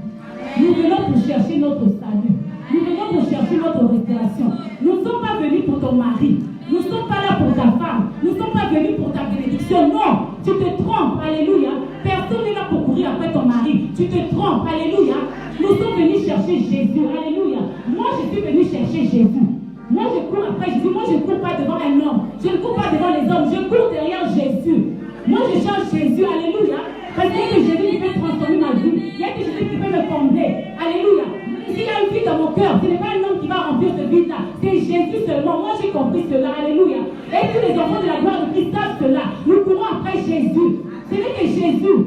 Nous venons pour chercher notre salut. Nous venons pour chercher notre restauration. Nous ne sommes pas venus pour ton mari. Nous ne sommes pas là pour ta femme. Nous ne sommes pas venus pour ta bénédiction. Non, tu te trompes. Alléluia. Personne n'est là pour courir après ton mari. Tu te trompes. Alléluia. Nous sommes venus chercher Jésus. Alléluia. Moi, je suis venu chercher Jésus. Moi, je cours après Jésus. Moi, je ne cours pas devant un homme. Je ne cours pas devant les hommes. Je cours derrière Jésus. Moi, je cherche Jésus. Alléluia. Parce que Jésus peut transformer ma vie. Il y a que Jésus qui peut me combler. Alléluia. S'il y a une vie dans mon cœur, ce n'est pas un homme qui va remplir ce vide-là. C'est Jésus seulement. Moi, j'ai compris cela. Alléluia. Et tous les enfants de la gloire de Christ savent cela. Nous courons après Jésus. Ce n'est que Jésus.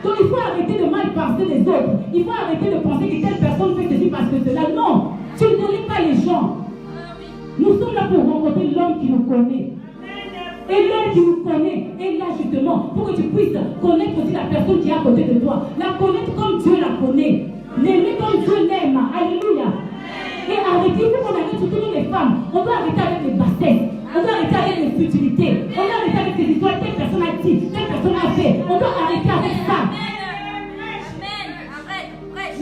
Donc, il faut arrêter de mal penser des autres. Il faut arrêter de penser que telle personne fait ceci parce que cela. Non. Tu ne connais pas les gens. Nous sommes là pour rencontrer l'homme qui nous connaît. Et l'homme qui nous connaît est là justement pour que tu puisses connaître aussi la personne qui est à côté de toi. La connaître comme Dieu la connaît. L'aimer comme Dieu l'aime. Alléluia. Et arrêter, il faut qu'on arrête surtout nous les femmes. On doit arrêter avec les bassesses. On doit arrêter avec les futilités. On doit arrêter avec ces histoires. Telle personne a dit, telle personne a fait. On doit arrêter avec ça.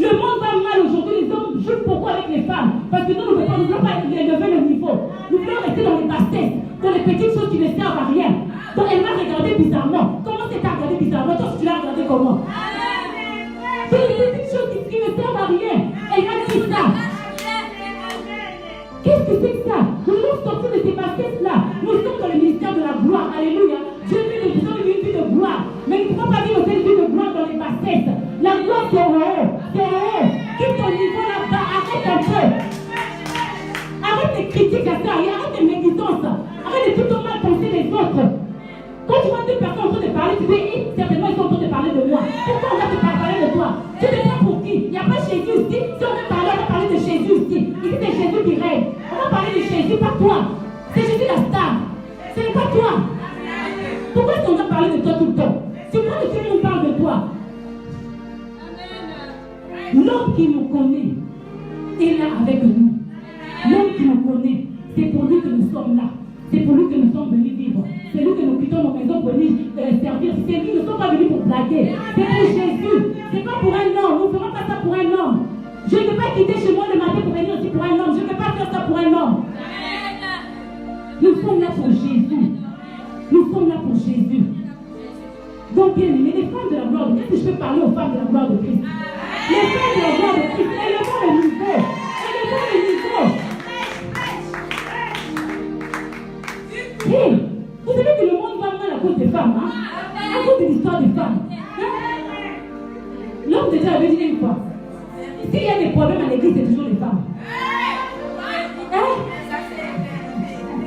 Le monde va mal aujourd'hui. Les hommes jouent beaucoup avec les femmes. Parce que nous ne voulons pas élever le niveau. Nous voulons rester dans les bassesses. Dans les petites choses qui ne servent à rien. Donc elle m'a regardé bizarrement. Comment c'est à regarder bizarrement? Toi, tu l'as regardé comment? C'est les petites choses qui ne servent à rien. Elle m'a dit ça. Qu'est-ce que c'est que ça? Nous devons sortir de ces baskets-là. Nous sommes dans le ministère de la gloire. Alléluia. Dieu veut que nous ayons une vie de gloire. Mais nous ne pouvons pas vivre cette vie de gloire dans les baskets. La gloire, c'est en haut. C'est en haut. Quitte ton niveau là-bas. Arrête un peu. Arrête de critiques à ça. Arrête de médisance. Arrête de tout le temps mal penser les autres. Quand tu vois deux personnes en train de parler, tu dis, certainement ils sont en train de parler de moi. Pourquoi on va te parler de toi? Tu te prends pour qui? Il n'y a pas Jésus ici. Si on veut parler, on va parler de Jésus ici. Ici c'est Jésus qui règne. On va parler de Jésus, pas toi. C'est Jésus la star. Ce n'est pas toi. Pourquoi est-ce qu'on va parler de toi tout le temps? Tu crois que tout le monde parle de toi? L'homme qui nous connaît est là avec nous. L'homme qui nous connaît, c'est pour lui que nous sommes là. C'est pour lui que nous sommes venus vivre. C'est lui que nous quittons nos maisons pour venir servir. C'est lui, nous ne sommes pas venus pour blaguer. C'est pour Jésus. Ce n'est pas pour un homme. Nous ne ferons pas ça pour un homme. Je ne peux pas quitter chez moi le matin pour venir aussi pour un homme. Je ne peux pas faire ça pour un homme. Nous sommes là pour Jésus. Nous sommes là pour Jésus. Donc, bien aimés, les femmes de la gloire de Christ, est-ce que je peux parler aux femmes de la gloire de Christ? Les femmes de la gloire de Christ, élevons le niveau. Élevons le niveau. Hey, vous savez que le monde va mal à cause des femmes, hein? à cause de l'histoire des femmes. L'homme de Dieu avait dit une fois, s'il y a des problèmes à l'église, c'est toujours les femmes.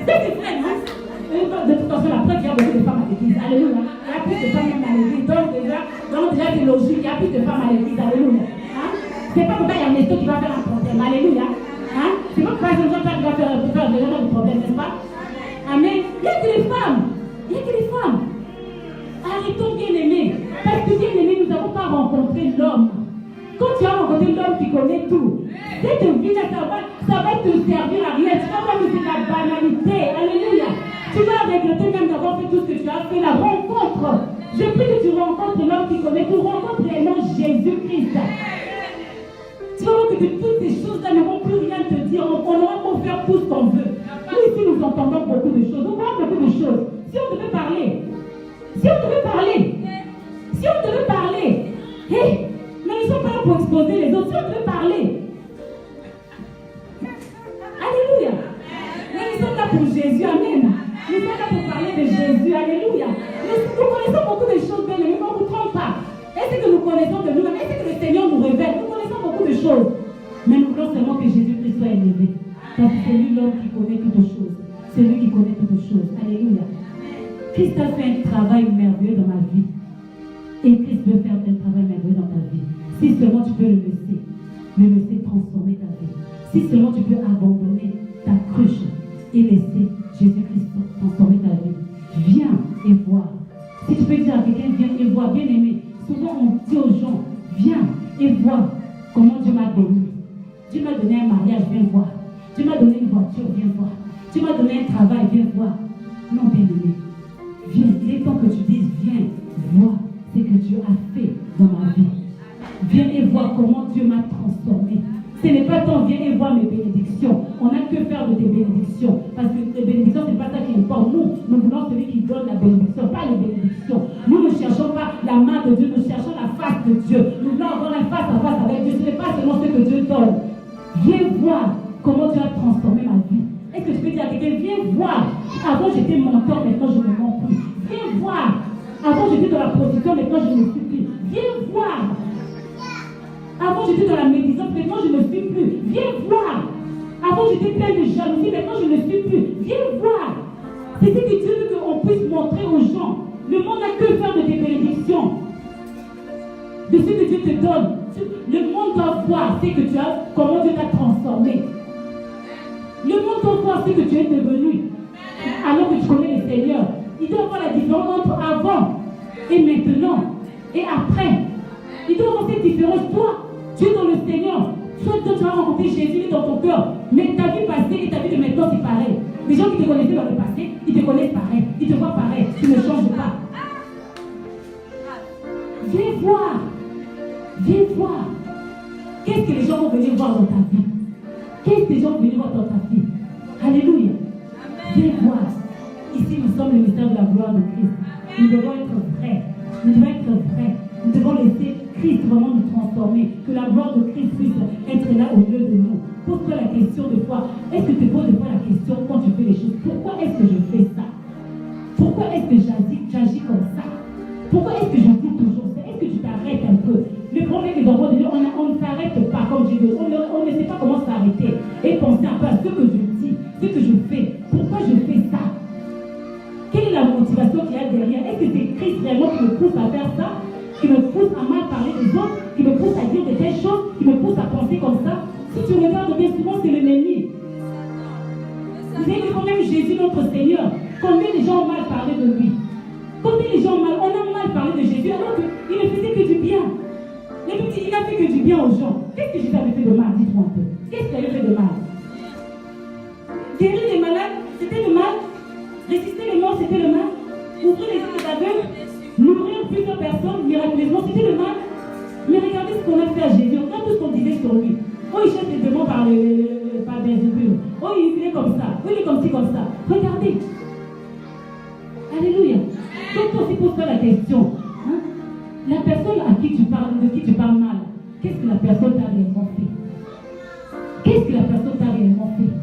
C'est vrai, non? De toute façon, la preuve, il y a beaucoup de femmes à l'église. Alléluia. Il y a plus de femmes même à l'église. Donc déjà c'est logique. Il y a plus de femmes à l'église. Alléluia. C'est pas comme ça, il y a un métaux qui va faire un problème. Alléluia. C'est pas comme ça, il y a un qui va faire un problème, n'est-ce pas? Amen. Il n'y a que les femmes. Il n'y a que les femmes. Arrêtons, bien-aimés. Parce que, bien-aimés, nous n'avons pas rencontré l'homme. Quand tu as rencontré l'homme qui connaît tout, cette vie-là, ça va te servir à rien. Tu vas voir que c'est la banalité. Alléluia. Tu vas regretter même d'avoir fait tout ce que tu as fait. La rencontre. Je prie que tu rencontres l'homme qui connaît tout. Rencontre réellement Jésus-Christ. Tu vas voir que de toutes ces choses-là ne vont plus rien te dire. On aura beau faire tout ce qu'on veut. Nous ici, nous entendons beaucoup de choses. Nous voyons beaucoup de choses. Si on devait parler, hey, mais nous ne sommes pas là pour exposer les autres. Si on devait parler, alléluia. Mais nous sommes là pour Jésus, amen. Nous sommes là pour parler de Jésus, alléluia. Nous connaissons beaucoup de choses, mais ne nous trompe pas. Est-ce que nous connaissons de nous-mêmes? Est-ce que le Seigneur nous révèle? Nous connaissons beaucoup de choses. Mais nous voulons seulement que Jésus-Christ soit élevé. Parce que c'est lui l'homme qui connaît toutes choses. C'est lui qui connaît toutes choses. Alléluia. Christ a fait un travail merveilleux dans ma vie. Et Christ veut faire un travail merveilleux dans ta vie. Si seulement tu peux le laisser transformer ta vie. Si seulement tu peux abandonner ta cruche et laisser Jésus-Christ transformer ta vie. Viens et vois. Si tu peux dire à quelqu'un, viens et vois, bien aimé. Souvent on dit aux gens, viens et vois comment Dieu m'a donné. Dieu m'a donné un mariage, viens voir. Dieu m'a donné une voiture, viens voir. Dieu m'a donné un travail, viens voir. Non, bien aimé. Viens, il est temps que tu dises, viens, vois ce que Dieu a fait dans ma vie. Viens et vois comment Dieu m'a transformé. Ce n'est pas tant, viens et voir mes bénédictions. On n'a que faire de tes bénédictions. Parce que les bénédictions, ce n'est pas ça qui importe. Nous voulons celui qui donne la bénédiction, pas les bénédictions. Nous ne cherchons pas la main de Dieu, nous cherchons la face de Dieu. Nous voulons avoir la face à face avec Dieu. Ce n'est pas seulement ce que Dieu donne. Viens voir comment Dieu a transformé ma vie. Est-ce que tu peux dire à quelqu'un, viens voir. Avant j'étais menteur, maintenant je ne mens plus. Viens voir. Avant j'étais dans la prostitution, maintenant je ne suis plus. Viens voir. Avant j'étais dans la médisance, maintenant je ne suis plus. Viens voir. Avant j'étais plein de jalousie, maintenant je ne suis plus. Viens voir. C'est ce que Dieu veut qu'on puisse montrer aux gens. Le monde n'a que faire de tes bénédictions. De ce que Dieu te donne. Le monde doit voir ce que tu as, comment Dieu t'a transformé. Le monde doit voir ce que tu es devenu. Alors que tu connais le Seigneur. Il doit voir la différence entre avant et maintenant et après. Il doit voir cette différence. Toi, tu es dans le Seigneur. Soit toi, tu as rencontré Jésus dans ton cœur. Mais ta vie passée et ta vie de maintenant, c'est pareil. Les gens qui te connaissaient dans le passé, ils te connaissent pareil. Ils te voient pareil. Tu ne changes pas. Viens voir. Viens voir. Qu'est-ce que les gens vont venir voir dans ta vie? Qu'est-ce que les gens vont venir voir dans ta vie? Alléluia. Viens voir. Ici, nous sommes le mystère de la gloire de Christ. Nous devons être vrais. Nous devons être vrais. Nous devons laisser Christ vraiment nous transformer. Que la gloire de Christ puisse être là au milieu de nous. Pose-toi la question de fois. Est-ce que tu te poses de fois la question quand tu fais les choses? Pourquoi est-ce que je fais ça? Pourquoi est-ce que j'agis comme ça? Pourquoi est-ce que je dis toujours ça? Est-ce que tu t'arrêtes un peu? Le problème des enfants de Dieu, on ne s'arrête pas comme Dieu veut. On ne sait pas comment s'arrêter et penser un peu à ce que je dis, ce que je fais. Pourquoi je fais ça? Quelle est la motivation qu'il y a derrière? Est-ce que c'est Christ réellement qui me pousse à faire ça? Qui me pousse à mal parler des autres? Qui me pousse à dire de telles choses? Qui me pousse à penser comme ça? Si tu regardes bien souvent, c'est l'ennemi. Vous avez vu quand même Jésus, notre Seigneur, combien les gens ont mal parlé de lui? Combien les gens on a mal parlé de Jésus alors qu'il ne faisait que du bien? Il n'a fait que du bien aux gens. Qu'est-ce que Jésus avait fait de mal? Dites-moi un peu. Qu'est-ce qu'il avait fait de mal? Guérir les malades, c'était le mal. Résister les morts, c'était le mal. Ouvrir les yeux des aveugles, nourrir plusieurs personnes miraculeusement, c'était le mal. Mais regardez ce qu'on a fait à Jésus. Regarde tout ce qu'on disait sur lui. Oh, il cherche les démons par Belzébul. Oh, il est comme ça. Oh, il est comme ci, comme ça. Regardez. Alléluia. Donc, toi aussi, pose-toi la question. Hein? La personne à qui tu parles, de qui tu parles mal, qu'est-ce que la personne t'a réellement fait? Qu'est-ce que la personne t'a réellement fait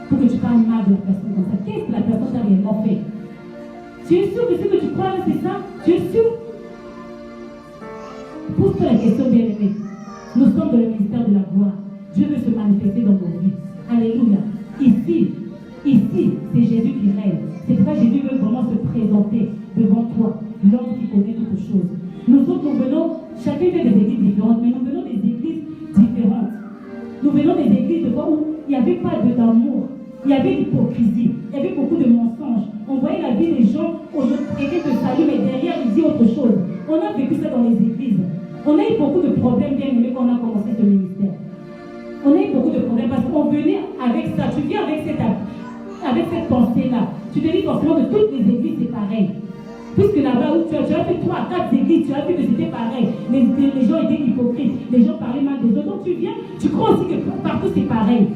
pour que tu parles mal de la personne comme ça? Qu'est-ce que la personne t'a réellement fait? Tu es sûr que ce que tu crois là, c'est ça? Tu es sûr? pose-toi la question, bien-aimé. Nous sommes dans le ministère de la gloire. Dieu veut se manifester dans nos vies. Alléluia. Ici, c'est Jésus qui règne. C'est pourquoi Jésus veut vraiment se présenter devant toi, l'homme qui connaît toutes choses. Nous autres, nous venons, chacun fait des églises différentes, mais nous venons des églises différentes. Nous venons des églises de fois où il n'y avait pas d'amour, il y avait l'hypocrisie, il y avait beaucoup de mensonges. On voyait la vie des gens, on était de salut, mais derrière, ils disaient autre chose. On a vécu ça dans les églises. On a eu beaucoup de problèmes, bien aimés, quand on a commencé ce ministère. On a eu beaucoup de problèmes parce qu'on venait avec ça. Tu viens avec cette pensée-là. Tu te dis forcément que toutes les églises, c'est pareil. Puisque là-bas où tu as fait 3 à 4 églises, tu as vu que c'était pareil. Les gens étaient hypocrites, les gens parlaient mal des autres. Donc tu viens, tu crois aussi que partout c'est pareil.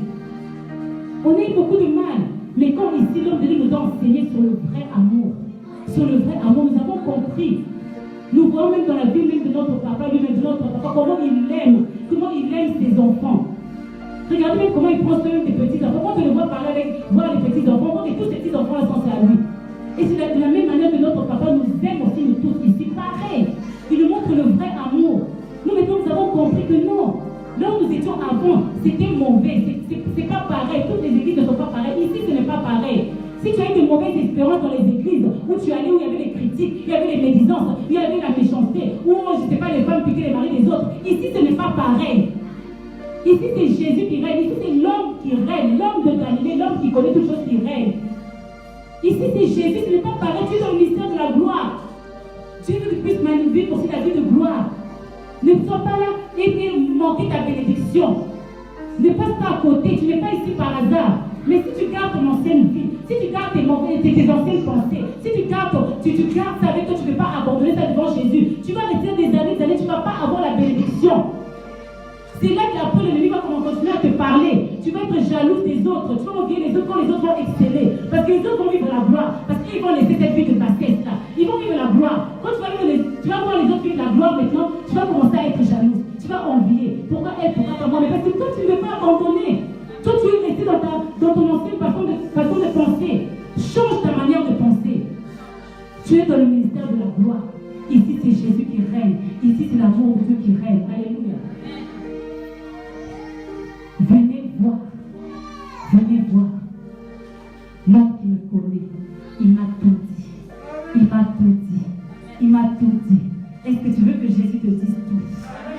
On a eu beaucoup de mal. Mais comme ici, l'homme de Dieu nous a enseigné sur le vrai amour. Sur le vrai amour, nous avons compris. Nous voyons même dans la vie même de notre papa, lui-même de notre papa, comment il aime ses enfants. Regardez même comment il prend soin des petits-enfants. Quand on le voit parler voir les petits-enfants, on voit que tous ces petits-enfants sont à lui. Et c'est de la même manière que notre papa nous aime aussi, nous tous ici. Pareil. Il nous montre le vrai amour. Nous maintenant, nous avons compris que non. Là où nous étions avant, c'était mauvais. C'est pas pareil. Toutes les églises ne sont pas pareilles. Ici, ce n'est pas pareil. Si tu as eu de mauvaises expériences dans les églises, où tu allais, où il y avait des critiques, il y avait les médisances, il y avait la méchanceté, où, je ne sais pas, les femmes piquaient les maris des autres. Ici, ce n'est pas pareil. Ici, c'est Jésus qui règne. Ici, c'est l'homme qui règne. L'homme de Galilée, l'homme qui connaît toutes choses qui règne. Ici, c'est Jésus, ce n'est pas pareil. Tu es dans le mystère de la gloire. Dieu veut que tu puisses vivre aussi ta vie de gloire. Ne sois pas là et manquer ta bénédiction. Ne passe pas à côté. Tu n'es pas ici par hasard. Mais si tu gardes ton ancienne vie, si tu gardes tes anciennes pensées, si tu gardes ça avec toi, tu ne peux pas abandonner ça devant Jésus. Tu vas rester des années, tu ne vas pas avoir la bénédiction. C'est là qu'après l'ennemi va continuer à te parler. Tu vas être jaloux des autres. Tu vas envier les autres quand les autres vont exceller. Parce que les autres vont vivre la gloire. Parce qu'ils vont laisser cette vie de bassesse là. Ils vont vivre la gloire. Quand tu vas voir les autres vivre la gloire maintenant, tu vas commencer à être jaloux. Tu vas envier. Pourquoi elle, pourquoi pas moi? Mais parce que toi, tu ne veux pas abandonner. Toi, tu es resté dans ton ancienne façon de penser. Change ta manière de penser. Tu es dans le ministère de la gloire. Ici, c'est Jésus qui règne. Ici, c'est l'amour de Dieu qui règne. Alléluia. Venez voir. L'homme qui me connaît, il m'a tout dit. Est-ce que tu veux que Jésus te dise tout?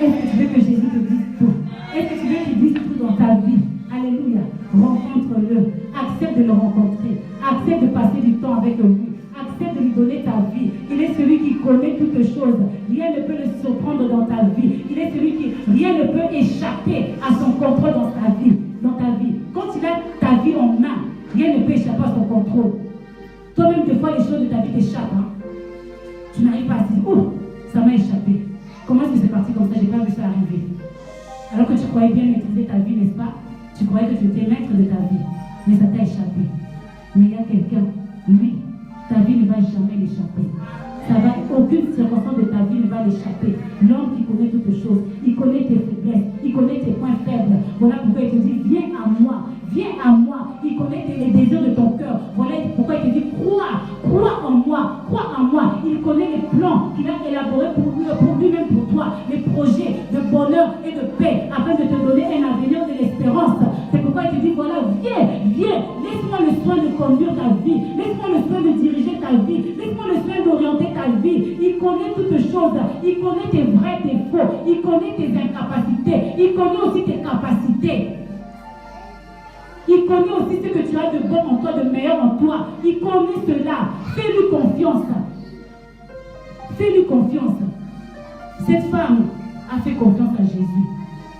Est-ce que tu veux que Jésus te dise tout? Est-ce que tu veux qu'il dise tout dans ta vie? Alléluia. Rencontre-le. Accepte de le rencontrer. Accepte de passer du temps avec lui. Accepte de lui donner ta vie. Il est celui qui connaît toutes choses. Rien ne peut le surprendre dans ta vie. Il est celui qui, rien ne peut échapper à son contrôle dans ta vie. Quand il a ta vie en main, rien ne peut échapper à son contrôle. Toi-même, des fois, les choses de ta vie t'échappent. Hein? Tu n'arrives pas à dire, oh, ça m'a échappé. Comment est-ce que c'est parti comme ça? J'ai pas vu ça arriver. Alors que tu croyais bien maîtriser ta vie, n'est-ce pas? Tu croyais que tu étais maître de ta vie. Mais ça t'a échappé. Mais il y a quelqu'un, lui, ta vie ne va jamais l'échapper. Aucune circonstance de ta vie ne va l'échapper. L'homme qui connaît toutes choses, il connaît tes faiblesses, il connaît tes points faibles. Voilà pourquoi il te dit, viens à moi. Il connaît les désirs de ton cœur. Voilà pourquoi il te dit, crois en moi. Il connaît les plans qu'il a élaborés pour lui-même, pour toi, les projets de bonheur et de paix, afin de te donner un avenir de l'espérance. C'est pourquoi il te dit, voilà, viens, laisse-moi le soin de conduire ta vie, laisse-moi le soin de diriger ta vie, laisse-moi le soin d'orienter ta vie. Il connaît toutes choses, il connaît tes vrais défauts, il connaît tes incapacités, il connaît aussi tes capacités. Il connaît aussi ce que tu as de bon en toi, de meilleur en toi. Il connaît cela. Fais-lui confiance. Cette femme a fait confiance à Jésus.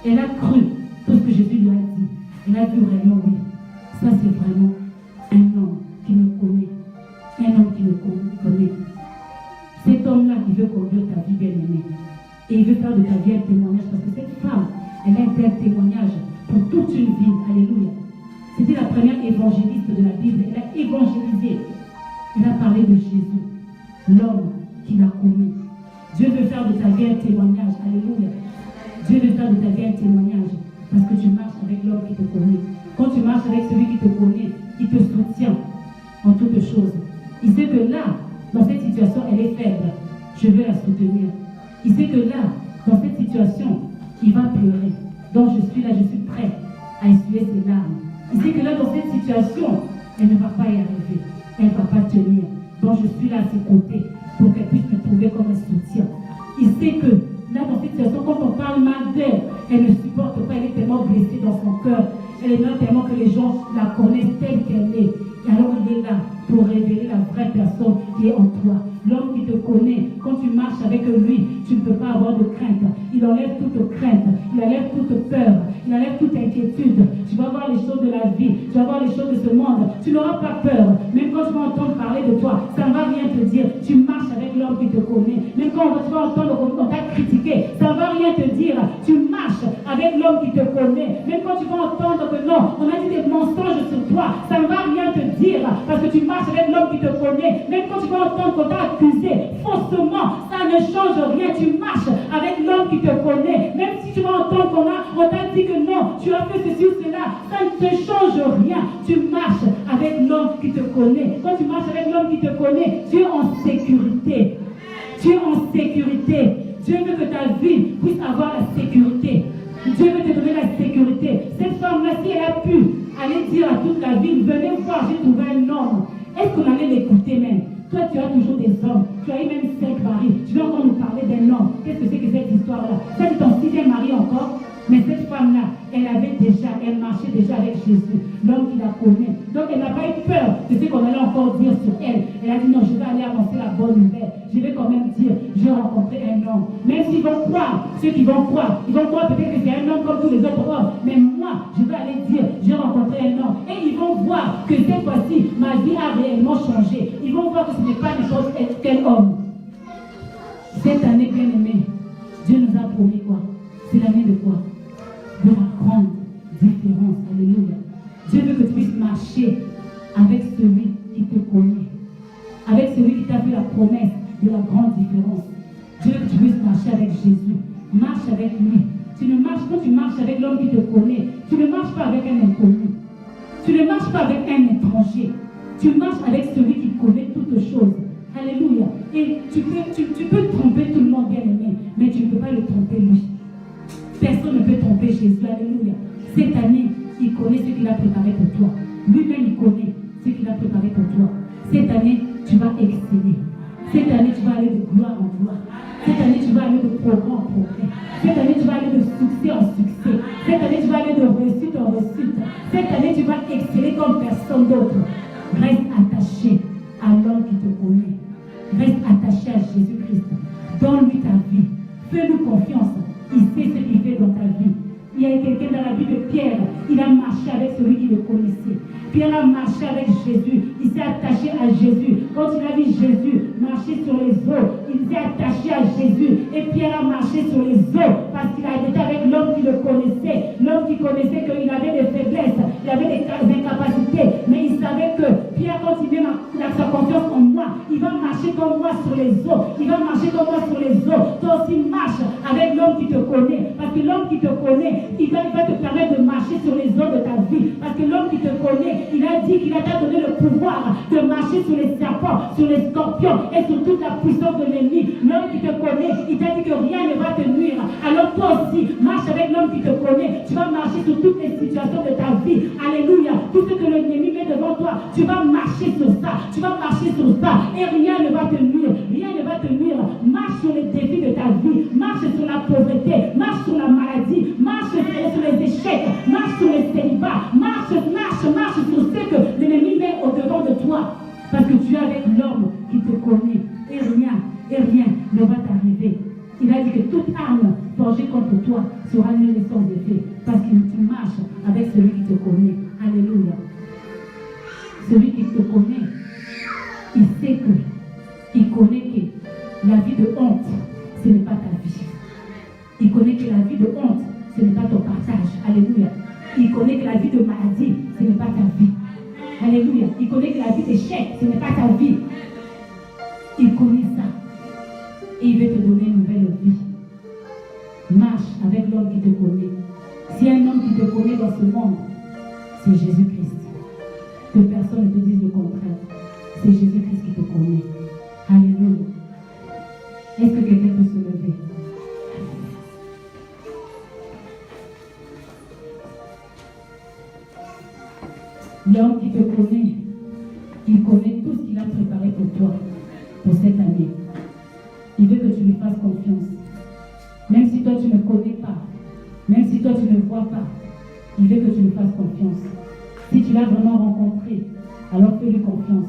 Elle a cru tout ce que Jésus lui a dit. Elle a dit vraiment oui. Ça, c'est vraiment un homme qui me connaît. Un homme qui me connaît. Cet homme-là, il veut conduire ta vie bien-aimée. Et il veut faire de ta vie un témoignage. Parce que cette femme, elle a été un témoignage pour toute une vie. Alléluia. C'était la première évangéliste de la Bible. Elle a évangélisé. Elle a parlé de Jésus, l'homme qui l'a connu. Dieu veut faire de ta vie un témoignage. Alléluia. Dieu veut faire de ta vie un témoignage. Parce que tu marches avec l'homme qui te connaît. Quand tu marches avec celui qui te connaît, il te soutient en toutes choses. Il sait que là, dans cette situation, elle est faible. Je vais la soutenir. Il sait que là, Dans cette situation, il va pleurer. Donc je suis là, je suis prêt à essuyer ses larmes. Il sait que là, dans cette situation, elle ne va pas y arriver. Elle ne va pas tenir. Donc je suis là à ses côtés pour qu'elle puisse me trouver comme un soutien. Il sait que là, dans cette situation, quand on parle mal d'elle, elle ne supporte pas, elle est tellement blessée dans son cœur. Elle est là tellement que les gens la connaissent telle qu'elle est. Et alors il est là pour révéler la vraie personne qui est en toi. L'homme qui te connaît, quand tu marches avec lui, tu ne peux pas avoir de crainte. Il enlève toute crainte, il enlève toute peur, il enlève toute inquiétude. Tu vas voir les choses de la vie, tu vas voir les choses de ce monde. Tu n'auras pas peur. Même quand tu vas entendre parler de toi, ça ne va rien te dire. Tu marches avec l'homme qui te connaît. Même quand tu vas entendre qu'on t'a critiqué, ça ne va rien te dire. Tu marches avec l'homme qui te connaît. Même quand tu vas entendre que non, on a dit des mensonges sur toi, ça ne va rien te dire parce que tu marches avec l'homme qui te connaît. Même quand tu vas entendre qu'on t'a accusé faussement, ça ne change rien. Tu marches avec l'homme qui te connaît. Même si tu vas entendre qu'on t'a dit que non, tu as fait ceci ou cela, ça ne te change rien. Tu marches avec l'homme qui te connaît. Quand tu marches avec l'homme qui te connaît, tu es en sécurité. Tu es en sécurité. Dieu veut que ta vie puisse avoir la sécurité. Dieu veut te donner la sécurité. Cette femme-là, si elle a pu aller dire à toute la ville, venez voir, j'ai trouvé un homme. Est-ce qu'on allait l'écouter même? Toi, tu as toujours des hommes. Tu as eu même 5 maris. Tu vas encore nous parler d'un homme. Qu'est-ce que c'est que cette histoire-là? Ça, c'est ton 6e mari encore. Mais cette femme-là, elle marchait déjà avec Jésus, l'homme qui la connaît. Donc, elle n'a pas eu peur de ce qu'on allait encore dire sur elle. Elle a dit non, je vais aller annoncer la bonne nouvelle. Je vais quand même dire, j'ai rencontré un homme. Même s'ils vont croire, ceux qui vont croire, ils vont croire peut-être que c'est un homme comme tous les autres hommes. Mais moi, je vais aller dire, j'ai rencontré un homme. Et ils vont voir que cette fois-ci, ma vie a réellement changé. Ils vont voir que ce n'est pas n'importe quel homme. Cette année, bien aimée, Dieu nous a promis quoi? C'est l'année de quoi? De la grande différence. Alléluia. Dieu veut que tu puisses marcher avec celui qui te connaît. Avec celui qui t'a fait la promesse de la grande différence. Dieu veut que tu puisses marcher avec Jésus. Marche avec lui. Quand tu marches avec l'homme qui te connaît, tu ne marches pas avec un inconnu. Tu ne marches pas avec un étranger. Tu marches avec celui qui connaît toutes choses. Alléluia. Et tu peux tromper tout le monde, bien aimé, mais tu ne peux pas le tromper lui. Personne ne peut tromper Jésus. Alléluia. Cette année, il connaît ce qu'il a préparé pour toi. Lui-même, il connaît ce qu'il a préparé pour toi. Cette année, tu vas exceller. Cette année, tu vas aller de gloire en gloire. Cette année, tu vas aller de progrès en progrès. Cette année, tu vas aller de succès en succès. Cette année, tu vas aller de réussite en réussite. Cette année, tu vas exceller comme personne d'autre. Reste attaché à l'homme qui te connaît. Reste attaché à Jésus-Christ. Donne-lui ta vie. Fais-lui confiance. Il sait ce qu'il fait dans ta vie. Il y a quelqu'un dans la vie de Pierre. Il a marché avec celui qui le connaissait. Pierre a marché avec Jésus. Il s'est attaché à Jésus. Quand il a vu Jésus marcher sur les eaux, il s'est attaché à Jésus. Et Pierre a marché sur les eaux parce qu'il a été avec l'homme qui le connaissait. L'homme qui connaissait qu'il avait des faiblesses, il avait des incapacités. Mais il savait que Pierre, quand il met sa confiance en moi, il va marcher comme moi sur les eaux. Il va marcher comme moi sur les eaux. Toi aussi marche avec l'homme qui te connaît. Parce que l'homme qui te connaît, il va te permettre de marcher sur les eaux de ta vie. Parce que l'homme qui te connaît, il a dit qu'il a donné le pouvoir de marcher sur les serpents, sur les scorpions et sur toute la puissance de l'ennemi. L'homme qui te connaît, il t'a dit que rien ne va te nuire. Alors toi aussi, marche avec l'homme qui te connaît. Tu vas marcher sur toutes les situations de ta vie. Alléluia. Tout ce que l'ennemi met devant toi, tu vas marcher sur ça. Tu vas marcher sur ça. Et rien ne va te nuire. Rien ne va te nuire. Marche sur les défis de ta vie. Marche sur la pauvreté. Marche sur la maladie. Marche sur les échecs. Marche sur les célibats. Marche sur ce que l'ennemi met au-devant de toi. Parce que tu es avec l'homme qui te connaît. Et rien ne va t'arriver. Il a dit que toute arme forgée contre toi sera nulle et sans effet. Parce que tu marches avec celui qui te connaît. Alléluia. Celui qui te connaît, il sait que, il connaît que la vie de honte, ce n'est pas ta vie. Il connaît que la vie de honte, ce n'est pas ton partage. Alléluia. Il connaît que la vie de maladie, ce n'est pas ta vie. Alléluia. Il connaît que la vie d'échec, ce n'est pas ta vie. Il connaît ça. Et il veut te donner une nouvelle vie. Marche avec l'homme qui te connaît. Si un homme qui te connaît dans ce monde, c'est Jésus-Christ. Que personne ne te dise le contraire. C'est Jésus-Christ qui te connaît. Alléluia. Est-ce que quelqu'un peut se lever? L'homme qui te connaît, il connaît tout ce qu'il a préparé pour toi, pour cette année. Il veut que tu lui fasses confiance. Même si toi tu ne connais pas, même si toi tu ne vois pas, il veut que tu lui fasses confiance. Si tu l'as vraiment rencontré, alors fais-lui confiance.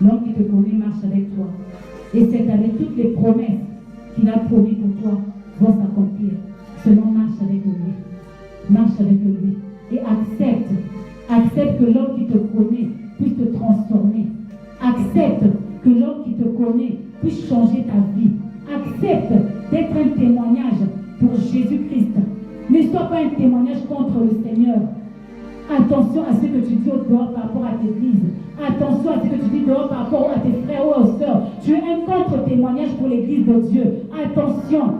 L'homme qui te connaît marche avec toi. Et cette année, toutes les promesses qu'il a promis pour toi vont s'accomplir. Seulement marche avec lui. Marche avec lui. Et accepte que l'homme qui te connaît puisse te transformer. Accepte que l'homme qui te connaît puisse changer ta vie. Accepte d'être un témoignage pour Jésus-Christ. Ne sois pas un témoignage contre le Seigneur. Attention à ce que tu dis au dehors par rapport à tes églises. Attention à ce que tu dis dehors par rapport à tes frères ou aux sœurs. Tu es un contre-témoignage pour l'église de Dieu. Attention.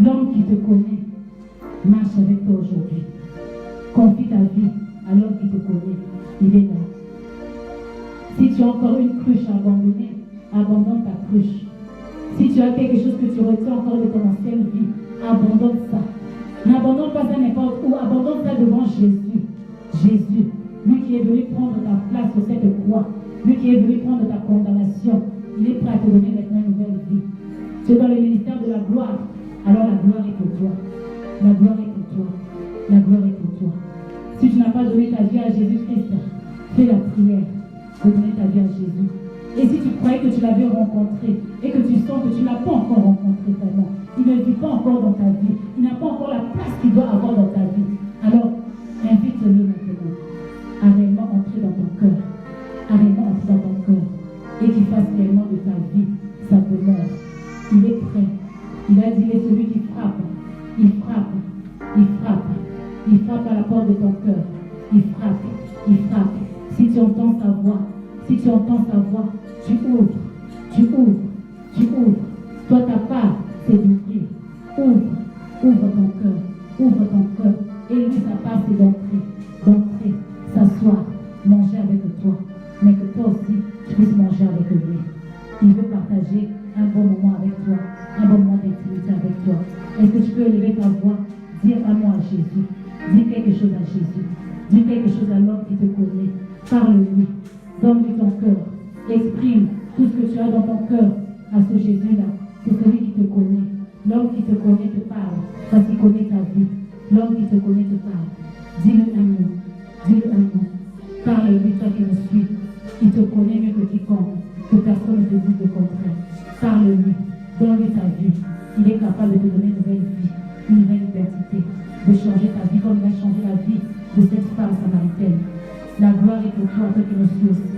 L'homme qui te connaît marche avec toi aujourd'hui. Confie ta vie à l'homme qui te connaît. Il est là. Si tu as encore une cruche à abandonner, abandonne ta cruche. Si tu as quelque chose que tu retiens encore de ton ancienne vie, abandonne ça. N'abandonne pas ça n'importe où, abandonne ça devant Jésus. Jésus, lui qui est venu prendre ta place sur cette croix, lui qui est venu prendre ta condamnation, il est prêt à te donner maintenant une nouvelle vie. Tu es dans le ministère de la gloire, alors la gloire est pour toi. La gloire est pour toi. La gloire est pour toi. Si tu n'as pas donné ta vie à Jésus-Christ, fais la prière de donner ta vie à Jésus. Et si tu croyais que tu l'avais rencontré et que tu sens que tu ne l'as pas encore rencontré vraiment, il ne vit pas encore dans ta vie, il n'a pas encore la place qu'il doit avoir dans ta vie, alors invite-le maintenant à réellement entrer dans ton cœur, à réellement entrer dans ton cœur et qu'il fasse réellement de ta vie sa demeure. Il est prêt. Il a dit, il est celui qui frappe. Il frappe. Il frappe. Il frappe à la porte de ton cœur. Il frappe. Il frappe. Si tu entends sa voix, si tu entends sa voix, tu ouvres. Tu ouvres. Tu ouvres. Toi, ta part, c'est d'ouvrir. Ouvre. Ouvre ton cœur. Ouvre ton cœur. Et lui, sa part, c'est d'entrer. D'entrer. S'asseoir. Manger avec toi. Mais que toi aussi, tu puisses manger avec lui. Il veut partager un bon moment avec toi, un bon moment d'intimité avec toi. Est-ce que tu peux élever ta voix, dire un mot à Jésus, dis quelque chose à Jésus, dis quelque chose à l'homme qui te connaît, parle-lui, donne-lui ton cœur, exprime tout ce que tu as dans ton cœur à ce Jésus-là. C'est celui qui te connaît. L'homme qui te connaît te parle, parce qu'il connaît ta vie. L'homme qui te connaît te parle. Dis-le un mot, dis-le un mot. Parle-lui, toi qui me suis. Il te connaît mieux que quiconque. Que personne ne te dise le contraire. Parle-lui, donne-lui ta vie. Il est capable de te donner une nouvelle vie, une nouvelle identité, de changer ta vie comme il a changé la vie de cette femme samaritaine. La gloire est pour toi, toi qui me suis aussi.